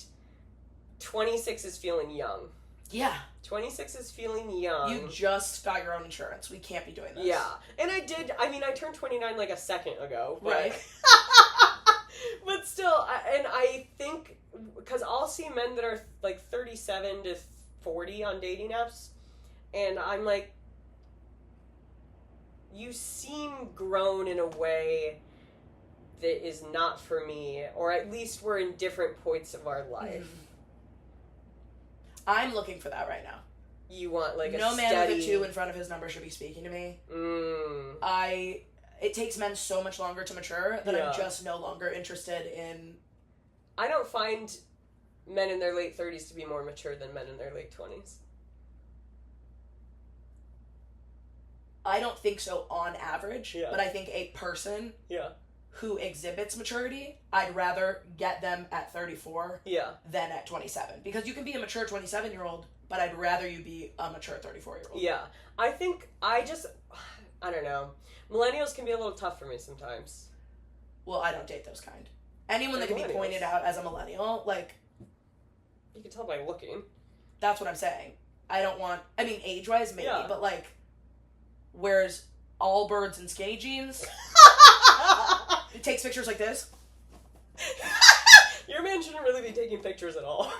26 is feeling young. 26 is feeling young. You just got your own insurance. We can't be doing this. Yeah. And I turned 29 like a second ago. But, right. But still, I think, because I'll see men that are like 37 to 40 on dating apps, and I'm like, you seem grown in a way that is not for me, or at least we're in different points of our life. I'm looking for that right now. You want like no man with a 2 in front of his number should be speaking to me. It takes men so much longer to mature that I'm just no longer interested in. I don't find men in their late 30s to be more mature than men in their late 20s. I don't think so on average, but I think a person who exhibits maturity, I'd rather get them at 34 than at 27. Because you can be a mature 27-year-old, but I'd rather you be a mature 34-year-old. Yeah. I think I don't know. Millennials can be a little tough for me sometimes. Well, I don't date those kind. Anyone that can be pointed out as a millennial, like... You can tell by looking. That's what I'm saying. Age-wise, maybe, but like... Wears all birds and skinny jeans. It takes pictures like this. Your man shouldn't really be taking pictures at all.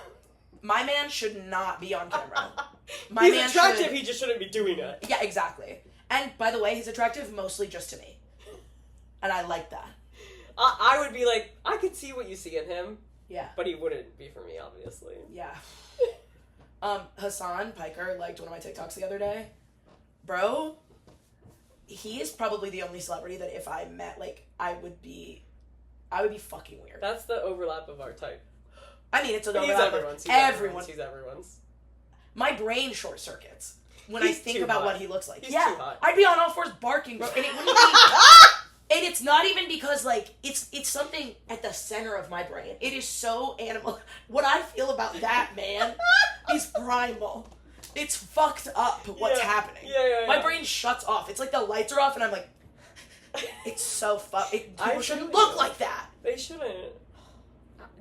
My man should not be on camera. He's attractive, he just shouldn't be doing it. Yeah, exactly. And, by the way, he's attractive mostly just to me. And I like that. I would be like, I could see what you see in him. Yeah. But he wouldn't be for me, obviously. Yeah. Hassan Piker liked one of my TikToks the other day. Bro, he is probably the only celebrity that if I met, like, I would be fucking weird. That's the overlap of our type. I mean, it's an He's overlap. everyone's. He's everyone's. My brain short circuits when He's I think too about hot. what he looks like. He's yeah, too hot. I'd be on all fours barking, bro, and it wouldn't be. And it's not even because, like, it's something at the center of my brain. It is so animal. What I feel about that man is primal. It's fucked up what's happening. Yeah. My brain shuts off. It's like the lights are off, and I'm like, it's so fucked. People I shouldn't feel look you. like that. They shouldn't.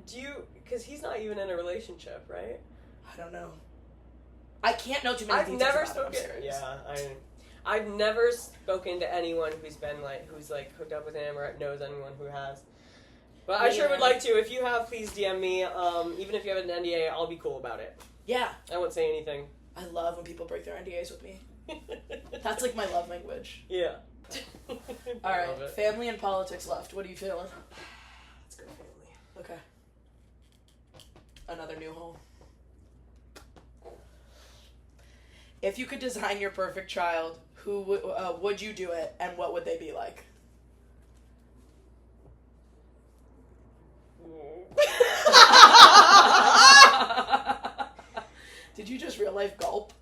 Do you? Because he's not even in a relationship, right? I don't know. I can't know too many I've details never about it, I'm spoken. serious. Yeah, I've never spoken to anyone who's hooked up with him or knows anyone who has. But I sure would like to. If you have, please DM me. Even if you have an NDA, I'll be cool about it. Yeah. I won't say anything. I love when people break their NDAs with me. That's like my love language. Yeah. All right, family and politics left. What are you feeling? Let's go family. Okay. Another new hole. If you could design your perfect child, who would you do it, and what would they be like? Did you just real life gulp?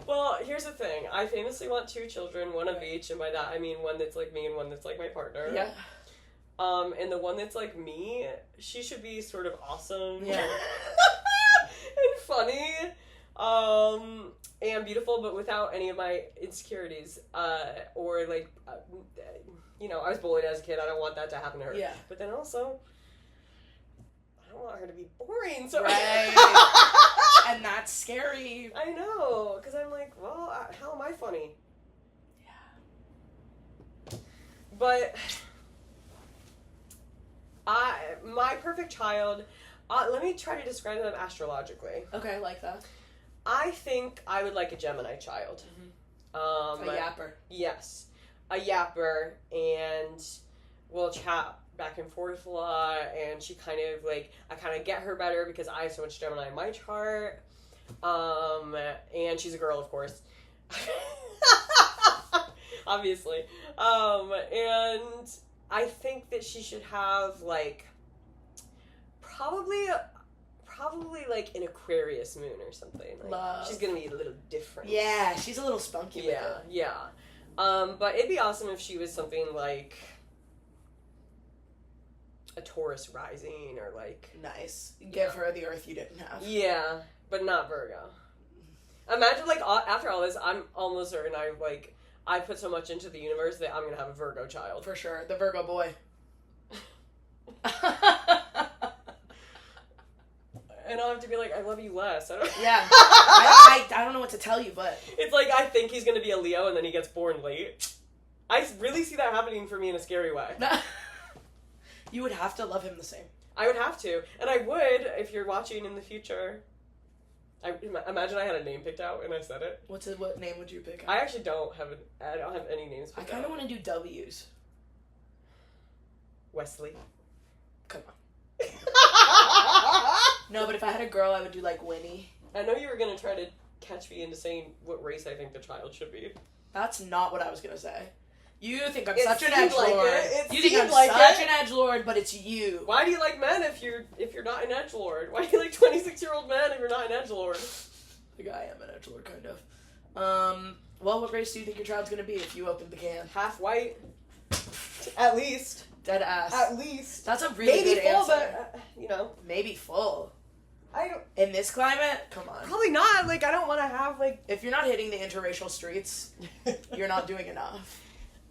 Well, here's the thing. I famously want 2 children, one of each, and by that I mean one that's like me and one that's like my partner. Yeah. And the one that's like me, she should be sort of awesome. Yeah. And funny. And beautiful, but without any of my insecurities. Or like, you know, I was bullied as a kid. I don't want that to happen to her. Yeah. But then also, I don't want her to be boring. So Right. And that's scary. I know, because I'm like, well, how am I funny? Yeah. But my perfect child, let me try to describe them astrologically. Okay, I like that. I think I would like a Gemini child. Mm-hmm. A yapper. Yes. A yapper, and we'll chat back and forth a lot, and she kind of like, I kind of get her better because I have so much Gemini in my chart. And she's a girl, of course. Obviously. And I think that she should have like probably like an Aquarius moon or something. Like, Love. She's gonna be a little different. Yeah, she's a little spunky with it. Yeah. But it'd be awesome if she was something like a Taurus rising or like... Nice. Give her the earth you didn't have. Yeah, but not Virgo. Imagine, like, after all this, I'm almost certain I put so much into the universe that I'm gonna have a Virgo child. For sure. The Virgo boy. And I'll have to be like, I love you less. Yeah. I don't know what to tell you, but... It's like, I think he's gonna be a Leo and then he gets born late. I really see that happening for me in a scary way. You would have to love him the same. I would have to. And I would, if you're watching in the future. Imagine I had a name picked out and I said it. What name would you pick? I actually don't have any names picked out. I kind of want to do W's. Wesley. Come on. No, but if I had a girl, I would do like Winnie. I know you were going to try to catch me into saying what race I think the child should be. That's not what I was going to say. You think I'm It such an seemed like edgelord. it. You think I'm like such it. an edgelord, but it's you. Why do you like men if you're not an edgelord? Why do you like 26-year-old men if you're not an edgelord? Like, I am an edgelord, kind of. Well, what race do you think your child's going to be if you opened the can? Half white. At least. Dead ass. At least. That's a really Maybe good full, answer. but, you know. Maybe full. I don't... In this climate? Come on. Probably not. Like, I don't want to have, like... If you're not hitting the interracial streets, you're not doing enough.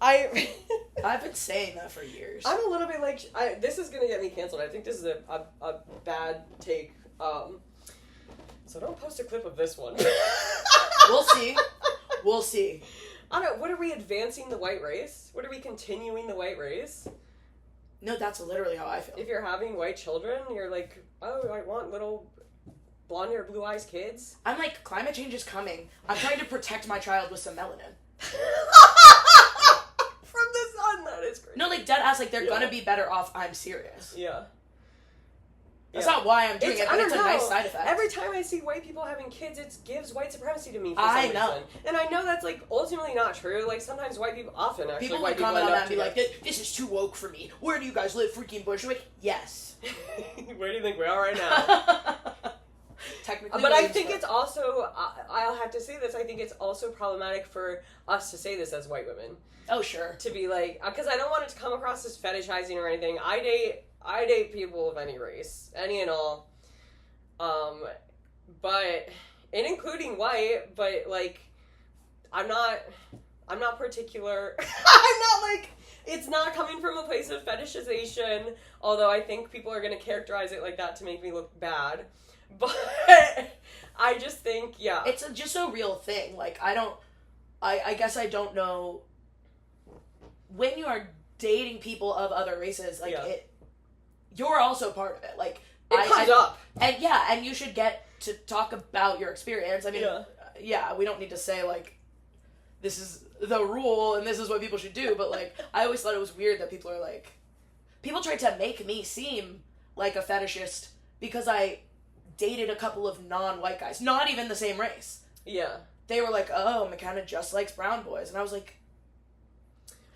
I've been saying that for years. I'm a little bit like... this is going to get me canceled. I think this is a bad take. So don't post a clip of this one. We'll see. We'll see. I don't know. What are we advancing the white race? What are we continuing the white race? No, that's literally how I feel. If you're having white children, you're like, oh, I want little blonde hair, blue eyes kids. I'm like, climate change is coming. I'm trying to protect my child with some melanin. From the sun, that is crazy. No, like, dead ass, like, they're gonna be better off. I'm serious. Yeah. That's not why I'm doing it, but it's a nice know. side effect. Every time I see white people having kids, it gives white supremacy to me for I some know. reason. And I know that's, like, ultimately not true. Like, sometimes white people, often, actually, people white would people comment on end that up and be like, this is too woke for me. Where do you guys live, freaking bush? I'm like, yes. Where do you think we are right now? Technically. But I think it's also, I'll have to say this, I think it's also problematic for us to say this as white women. Oh, sure. To be like, because I don't want it to come across as fetishizing or anything. I date people of any race, any and all. But, and including white, but, like, I'm not particular. I'm not, like, it's not coming from a place of fetishization, although I think people are going to characterize it like that to make me look bad. But I just think, yeah. It's just a real thing. Like, I guess I don't know. When you are dating people of other races, like, you're also part of it. Like, it comes up. And yeah, and you should get to talk about your experience. I mean, yeah, we don't need to say, like, this is the rule and this is what people should do, but, like, I always thought it was weird that people are like, people tried to make me seem like a fetishist because I dated a couple of non-white guys, not even the same race. Yeah. They were like, oh, McKenna just likes brown boys. And I was like,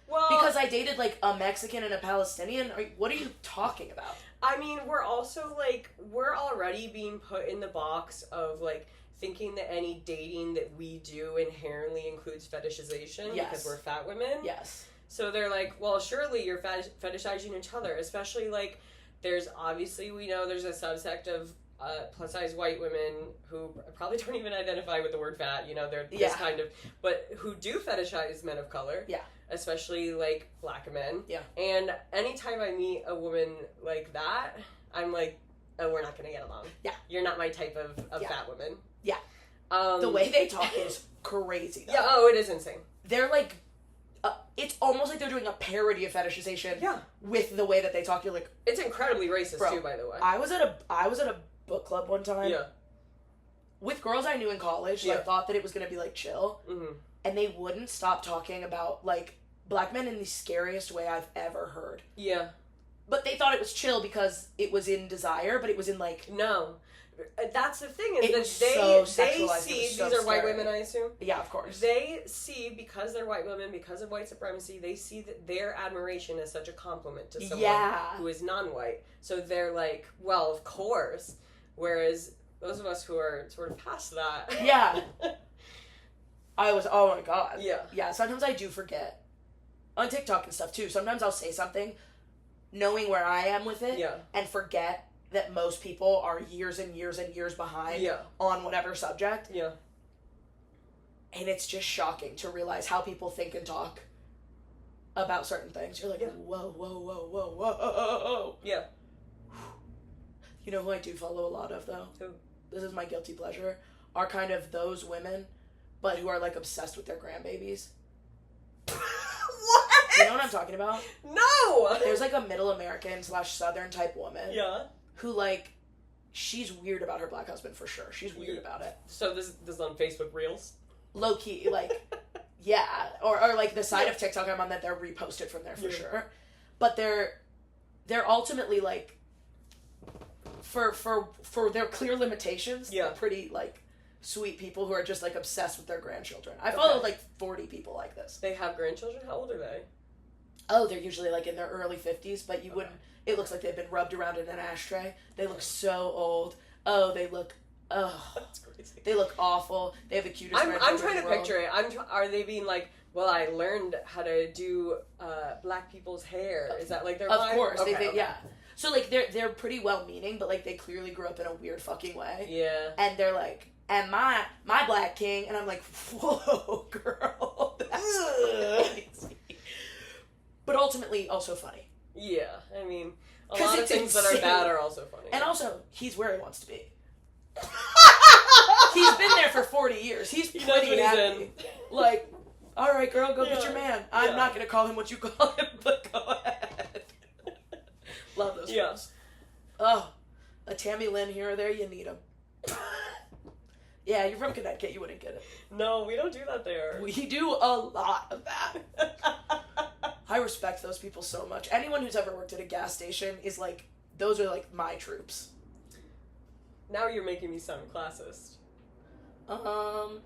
well, because I dated, like, a Mexican and a Palestinian? What are you talking about? I mean, we're also, like, we're already being put in the box of, like, thinking that any dating that we do inherently includes fetishization because we're fat women. Yes. So they're like, well, surely you're fetishizing each other, especially, like, there's obviously, we know there's a subsect of plus-size white women who probably don't even identify with the word fat, you know, they're this kind of, but who do fetishize men of color. Yeah. Especially, like, black men. Yeah. And anytime I meet a woman like that, I'm like, oh, we're not going to get along. Yeah. You're not my type of fat woman. Yeah. The way they talk is crazy, though. Yeah, oh, it is insane. They're, like, it's almost like they're doing a parody of fetishization. Yeah. With the way that they talk. You're like... It's incredibly racist, too, by the way. I was at a book club one time. Yeah. With girls I knew in college, I thought that it was going to be, like, chill. Mm-hmm. And they wouldn't stop talking about, like, black men in the scariest way I've ever heard. Yeah. But they thought it was chill because it was in desire, but it was in, like... No. That's the thing, is it that was they so see, these are white women, I assume? Yeah, of course. They see, because they're white women, because of white supremacy, they see that their admiration is such a compliment to someone who is non-white. So they're like, well, of course. Whereas those of us who are sort of past that... Yeah. Oh my god. Yeah. Yeah, sometimes I do forget. On TikTok and stuff, too. Sometimes I'll say something, knowing where I am with it, and forget that most people are years and years and years behind on whatever subject. Yeah. And it's just shocking to realize how people think and talk about certain things. You're like, whoa, whoa, whoa, whoa, whoa. Yeah. You know who I do follow a lot of, though? Who? This is my guilty pleasure. Are kind of those women, but who are, like, obsessed with their grandbabies. What? You know what I'm talking about? No! There's, like, a middle American / Southern type woman. Yeah. Who, like, she's weird about her black husband for sure. She's weird about it. So this is on Facebook Reels? Low key, like, yeah. Or like, the side of TikTok I'm on that they're reposted from there for sure. But they're ultimately, like, for their clear limitations, they're pretty, like, sweet people who are just, like, obsessed with their grandchildren. I follow, like, 40 people like this. They have grandchildren? How old are they? Oh, they're usually, like, in their early 50s, but you wouldn't... It looks like they've been rubbed around in an ashtray. They look so old. Oh, they look... Oh. That's crazy. They look awful. They have the cutest I'm trying to picture it. Are they being like, well, I learned how to do black people's hair. Is that, like, their vibe? Of course. Okay, yeah. So, like, they're pretty well-meaning, but, like, they clearly grew up in a weird fucking way. Yeah. And they're like... And my black king, and I'm like, whoa, girl, that's crazy. But ultimately, also funny. Yeah, I mean, a lot of things that are bad are also funny. And also, he's where he wants to be. He's been there for 40 years. He's pretty happy. Like, all right, girl, go get your man. I'm not going to call him what you call him, but go ahead. Love those films. Oh, a Tammy Lynn here or there, you need him. Yeah, you're from Connecticut, you wouldn't get it. No, we don't do that there. We do a lot of that. I respect those people so much. Anyone who's ever worked at a gas station is like, those are like my troops. Now you're making me sound classist. What?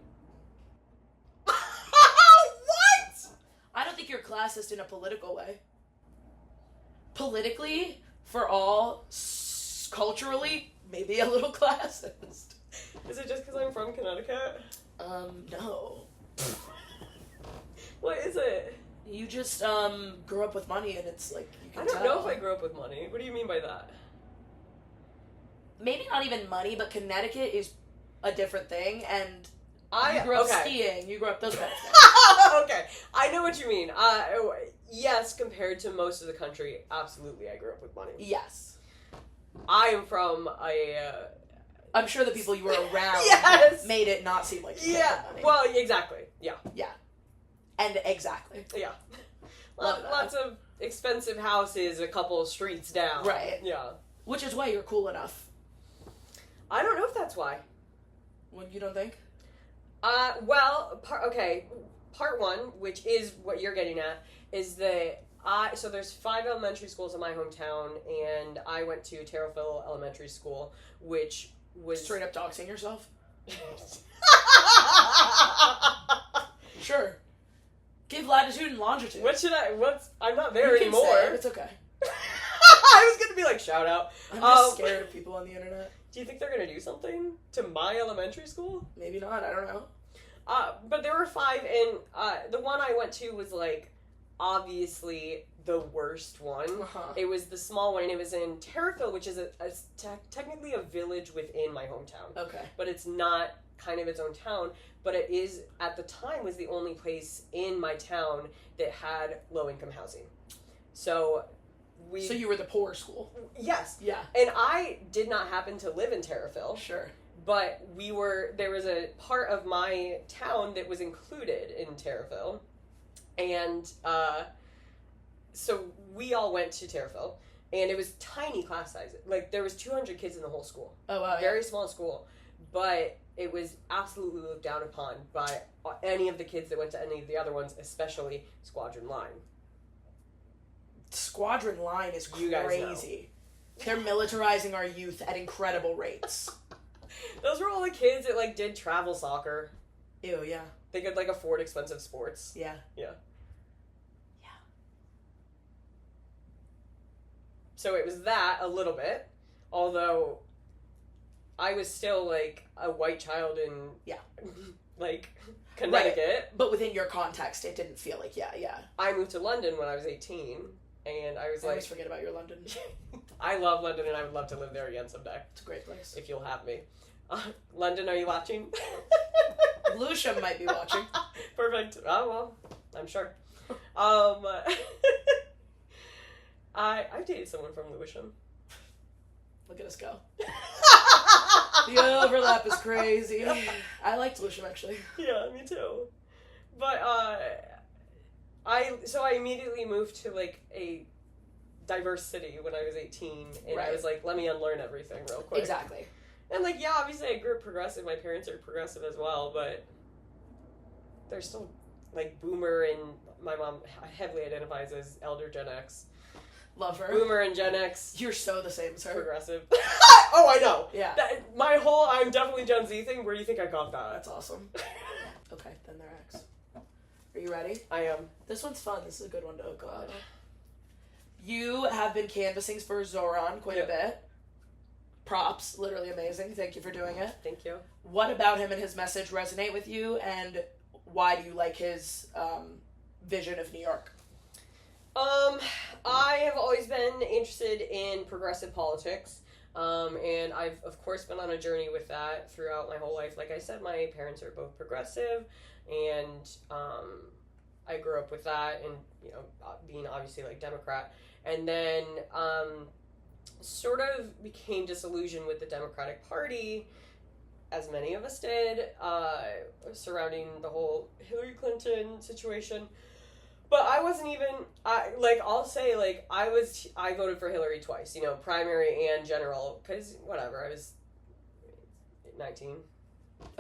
I don't think you're classist in a political way. Politically, for all, culturally, maybe a little classist. Is it just because I'm from Connecticut? No. What is it? You just, grew up with money and it's like, you can I don't tell. know if I grew up with money. What do you mean by that? Maybe not even money, but Connecticut is a different thing, and you grew up skiing, you grew up those kind of things. Okay, I know what you mean. Yes, compared to most of the country, absolutely I grew up with money. Yes. I am from I'm sure the people you were around yes! made it not seem like you had money. Well, exactly. Yeah. Yeah. And exactly. Yeah. Love that. Lots of expensive houses a couple of streets down. Right. Yeah. Which is why you're cool enough. I don't know if that's why. When you don't think? Well, part one, which is what you're getting at, is that so there's 5 elementary schools in my hometown, and I went to Terrellville Elementary School, which was... Straight up doxing yourself? Sure. Give latitude and longitude. I'm not there you can anymore. Say it, it's okay. I was gonna be like, shout out. I'm just scared of people on the internet. Do you think they're gonna do something to my elementary school? Maybe not, I don't know. But there were 5, and the one I went to was, like, obviously the worst one. Uh-huh. It was the small one, and it was in Terrellville, which is technically a village within my hometown. Okay. But it's not kind of its own town, but it is, at the time, was the only place in my town that had low-income housing. So you were the poor school? Yes. Yeah. And I did not happen to live in Terrellville. Sure. But there was a part of my town that was included in Terrellville. And so we all went to Terrellville, and it was tiny class sizes. Like, there was 200 kids in the whole school. Oh, wow. Very small school. But it was absolutely looked down upon by any of the kids that went to any of the other ones, especially Squadron Line. Squadron Line is You guys crazy. They're militarizing our youth at incredible rates. Those were all the kids that, like, did travel soccer. Ew, yeah. They could, like, afford expensive sports. Yeah. Yeah. Yeah. So it was that a little bit, although I was still, like, a white child in, like, Connecticut. Right. But within your context, it didn't feel like, yeah. I moved to London when I was 18, and I was I always forget about your London. I love London, and I would love to live there again someday. It's a great place. If you'll have me. London, are you watching? Lucia might be watching. Perfect. Oh, well, I'm sure. I've dated someone from Lewisham. Look at us go. The overlap is crazy. I liked Lewisham, actually. Yeah, me too. But, I immediately moved to, like, a diverse city when I was 18, and right. I was like, let me unlearn everything real quick. Exactly. And, like, yeah, obviously I grew up progressive, my parents are progressive as well, but they're still, like, boomer, and my mom heavily identifies as elder Gen X. Love her. Boomer and Gen X. You're so the same as her. Progressive. Oh, I know. Yeah. My whole I'm definitely Gen Z thing, where do you think I got that? That's awesome. Okay, then they're X. Are you ready? I am. This one's fun. This is a good one to go out on. You have been canvassing for Zohran quite a bit. Props. Literally amazing. Thank you for doing it. Thank you. What about him and his message resonate with you, and why do you like his vision of New York? I have always been interested in progressive politics, and I've, of course, been on a journey with that throughout my whole life. Like I said, my parents are both progressive, and I grew up with that, and, you know, being obviously, like, Democrat. And then, sort of became disillusioned with the Democratic Party, as many of us did, surrounding the whole Hillary Clinton situation. But I wasn't even, I'll say, like, I voted for Hillary twice, you know, primary and general, because, whatever, I was 19.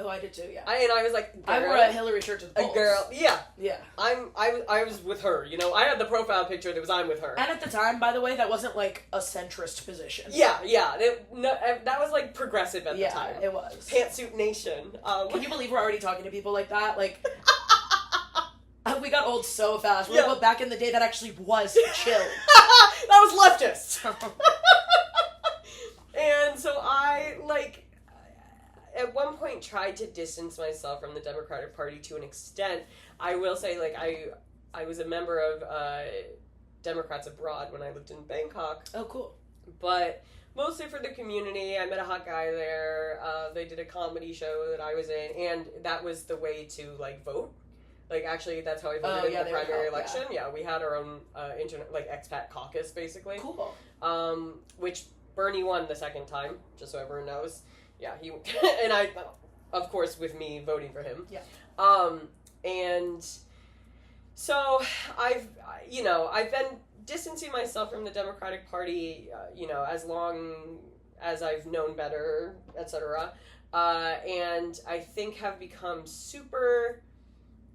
Oh, I did too. Yeah. I was like, I wore a Hillary shirt to the polls. A girl. Yeah. Yeah. I was with her. You know, I had the profile picture that was I'm with her. And at the time, by the way, that wasn't like a centrist position. Yeah. That was like progressive at the time. Yeah, it was. Pantsuit Nation. Can you believe we're already talking to people like that? Like, we got old so fast. We're Yeah. like, well, back in the day, that actually was chill. That was leftist. And so I, like, at one point tried to distance myself from the Democratic Party to an extent. I will say, like, I was a member of Democrats Abroad when I lived in Bangkok. Oh, cool. But mostly for the community. I met a hot guy there. They did a comedy show that I was in, and that was the way to, like, vote. Like, actually, that's how I voted in the primary election. Yeah, we had our own internet, like, expat caucus, basically. Cool. Which Bernie won the second time, just so everyone knows. Yeah, he and I, of course, with me voting for him. Yeah. And so I've been distancing myself from the Democratic Party, as long as I've known better, etc. And I think have become super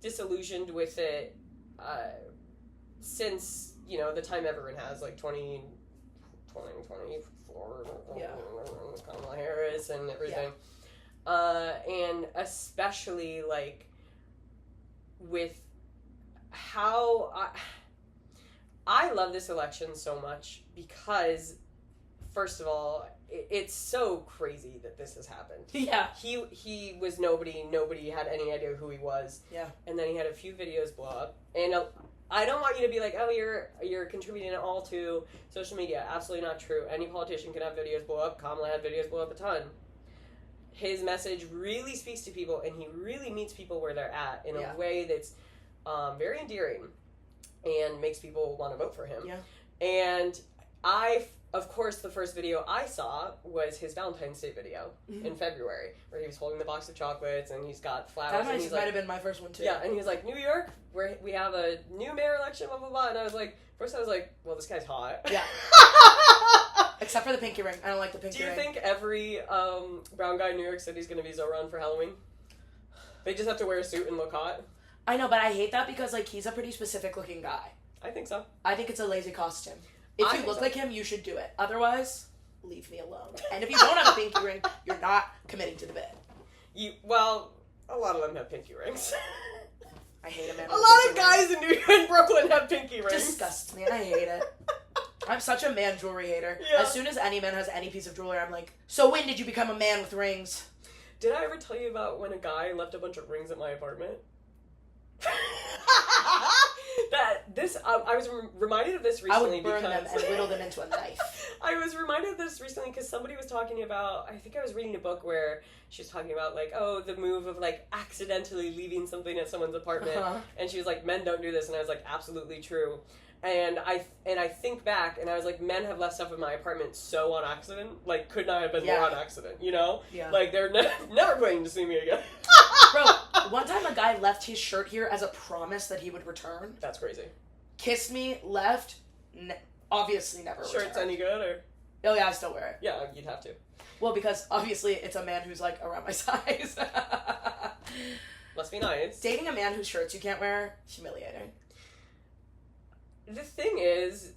disillusioned with it since, the time everyone has, like 2024, yeah. Kamala Harris and everything. And especially, like, with how I love this election so much because, first of all, it's so crazy that this has happened. Yeah. He was nobody. Nobody had any idea who he was. Yeah. And then he had a few videos blow up. And I don't want you to be like, oh, you're contributing it all to social media. Absolutely not true. Any politician can have videos blow up. Kamala had videos blow up a ton. His message really speaks to people, and he really meets people where they're at in a way that's very endearing and makes people want to vote for him. Yeah. And of course, the first video I saw was his Valentine's Day video in February, where he was holding the box of chocolates and he's got flowers. That might have been my first one too. Yeah, and he was like, New York, where we have a new mayor election, blah, blah, blah. And I was like, well, this guy's hot. Yeah. Except for the pinky ring. I don't like the pinky ring. Do you think every brown guy in New York City is going to be Zohran for Halloween? They just have to wear a suit and look hot? I know, but I hate that because, like, he's a pretty specific looking guy. I think so. I think it's a lazy costume. If you look like him, you should do it. Otherwise, leave me alone. And if you don't have a pinky ring, you're not committing to the bit. Well, a lot of them have pinky rings. I hate a man. A lot of guys in Brooklyn have pinky rings. Disgusts me. I hate it. I'm such a man jewelry hater. Yeah. As soon as any man has any piece of jewelry, I'm like, so when did you become a man with rings? Did I ever tell you about when a guy left a bunch of rings at my apartment? I was reminded of this recently. I would burn them and whittle them into a knife. I was reminded of this recently because somebody was talking about, I think I was reading a book where she was talking about, like, the move of, like, accidentally leaving something at someone's apartment. And she was like, men don't do this. And I was like, absolutely true. And I think back, and I was like, men have left stuff in my apartment so on accident, like, could not have been more on accident, you know? Yeah. Like, they're never going to see me again. Bro, one time a guy left his shirt here as a promise that he would return. That's crazy. Kissed me, left, obviously never returned. Shirt's any good, or? Oh yeah, I still wear it. Yeah, you'd have to. Well, because obviously it's a man who's, like, around my size. Must be nice. Dating a man whose shirts you can't wear, humiliating. The thing is,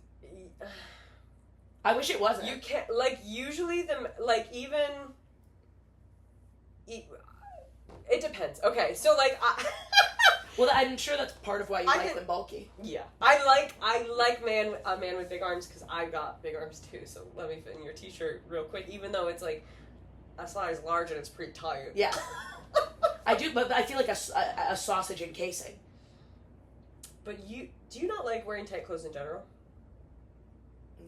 I wish it wasn't. you can't, like, usually it depends. Okay, so, like, well, I'm sure that's part of why you like them bulky. Yeah. I like a man with big arms because I've got big arms too, so let me fit in your t-shirt real quick, even though it's, like, a size large and it's pretty tight. Yeah. I do, but I feel like a sausage encasing. But do you not like wearing tight clothes in general?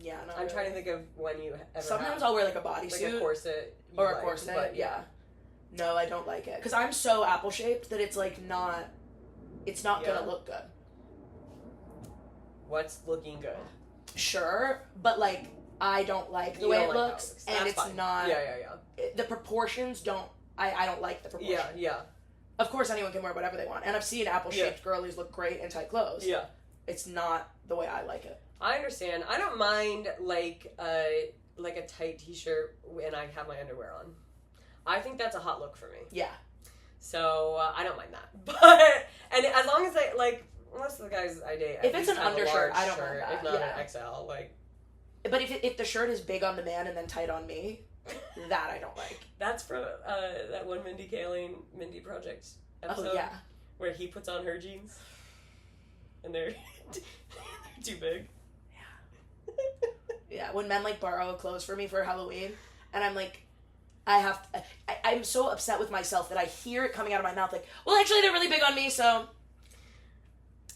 Yeah, no. I'm trying to think of when you ever Sometimes I'll wear, like, a bodysuit. like a corset. Or a corset, but yeah. No, I don't like it. Because I'm so apple-shaped that it's, like, it's not gonna look good. What's looking good? Sure, but, like, I don't like the way it looks. And it's not... Yeah. The proportions don't... I don't like the proportions. Yeah. Of course, anyone can wear whatever they want. And I've seen apple-shaped girlies look great in tight clothes. Yeah. It's not the way I like it. I understand. I don't mind, like a tight t-shirt when I have my underwear on. I think that's a hot look for me. Yeah. So I don't mind that. But and as long as I like most of the guys I date, If it's an undershirt, I don't mind that. If not Yeah. an XL, like. But if the shirt is big on the man and then tight on me, that I don't like. That's from that one Mindy Kaling Mindy Project episode. Oh yeah. Where he puts on her jeans, and they're too big. Yeah, when men like borrow clothes for me for Halloween, and I'm like, I'm so upset with myself that I hear it coming out of my mouth like, well, actually they're really big on me, so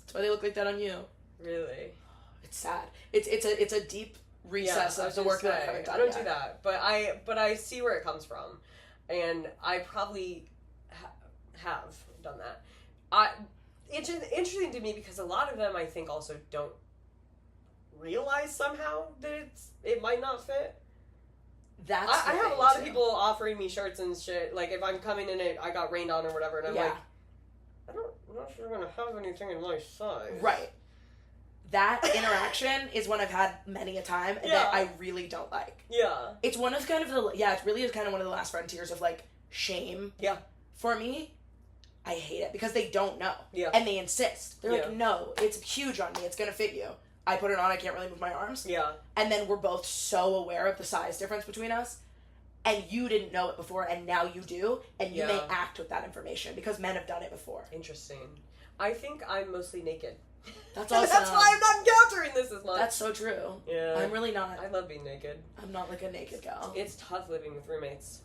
that's why they look like that on you. Really? It's sad. It's a deep recess of the work that I haven't done. I don't do that, but I see where it comes from, and I probably have done that. It's interesting to me because a lot of them I think also don't realize somehow that it might not fit. I have a lot of people offering me shirts and shit. Like if I'm coming in and I got rained on or whatever, and I'm like, I'm not sure I'm gonna have anything in my size. Right. That interaction is one I've had many a time that I really don't like. Yeah. It's one of kind of the it really is kind of one of the last frontiers of like shame. Yeah. For me, I hate it because they don't know. Yeah. And they insist. They're like, no, it's huge on me. It's gonna fit you. I put it on. I can't really move my arms. Yeah. And then we're both so aware of the size difference between us, and you didn't know it before, and now you do, and you may act with that information because men have done it before. Interesting. I think I'm mostly naked. That's awesome. That's why I'm not encountering this as much. That's so true. Yeah. I'm really not. I love being naked. I'm not like a naked gal. It's tough living with roommates.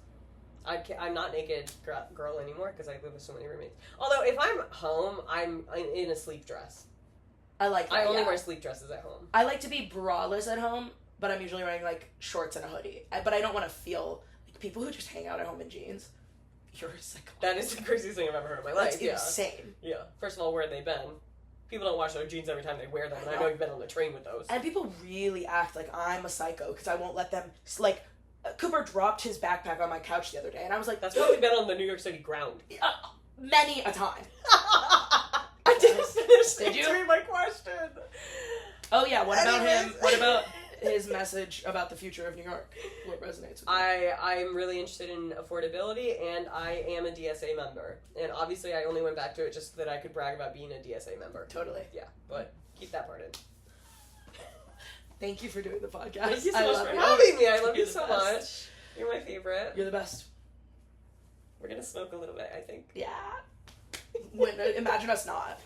I'm not naked girl anymore because I live with so many roommates. Although if I'm home, I'm in a sleep dress. I like that, I only wear sleep dresses at home. I like to be braless at home, but I'm usually wearing like shorts and a hoodie. But I don't want to feel like people who just hang out at home in jeans. You're a psycho. That is the craziest thing I've ever heard in my life. That's insane. Yeah. First of all, where have they been? People don't wash their jeans every time they wear them, and I know you've been on the train with those. And people really act like I'm a psycho because I won't let them, like, Cooper dropped his backpack on my couch the other day, and I was like... That's probably been on the New York City ground. Many a time. I didn't finish answering my question. Oh yeah, what about him? What about his message about the future of New York? What resonates with you? I'm really interested in affordability, and I am a DSA member. And obviously I only went back to it just so that I could brag about being a DSA member. Totally. Yeah, but keep that part in. Thank you for doing the podcast. Thank you so much for having me. I love you so much. You're my favorite. You're the best. We're gonna smoke a little bit, I think. Yeah. Imagine us not.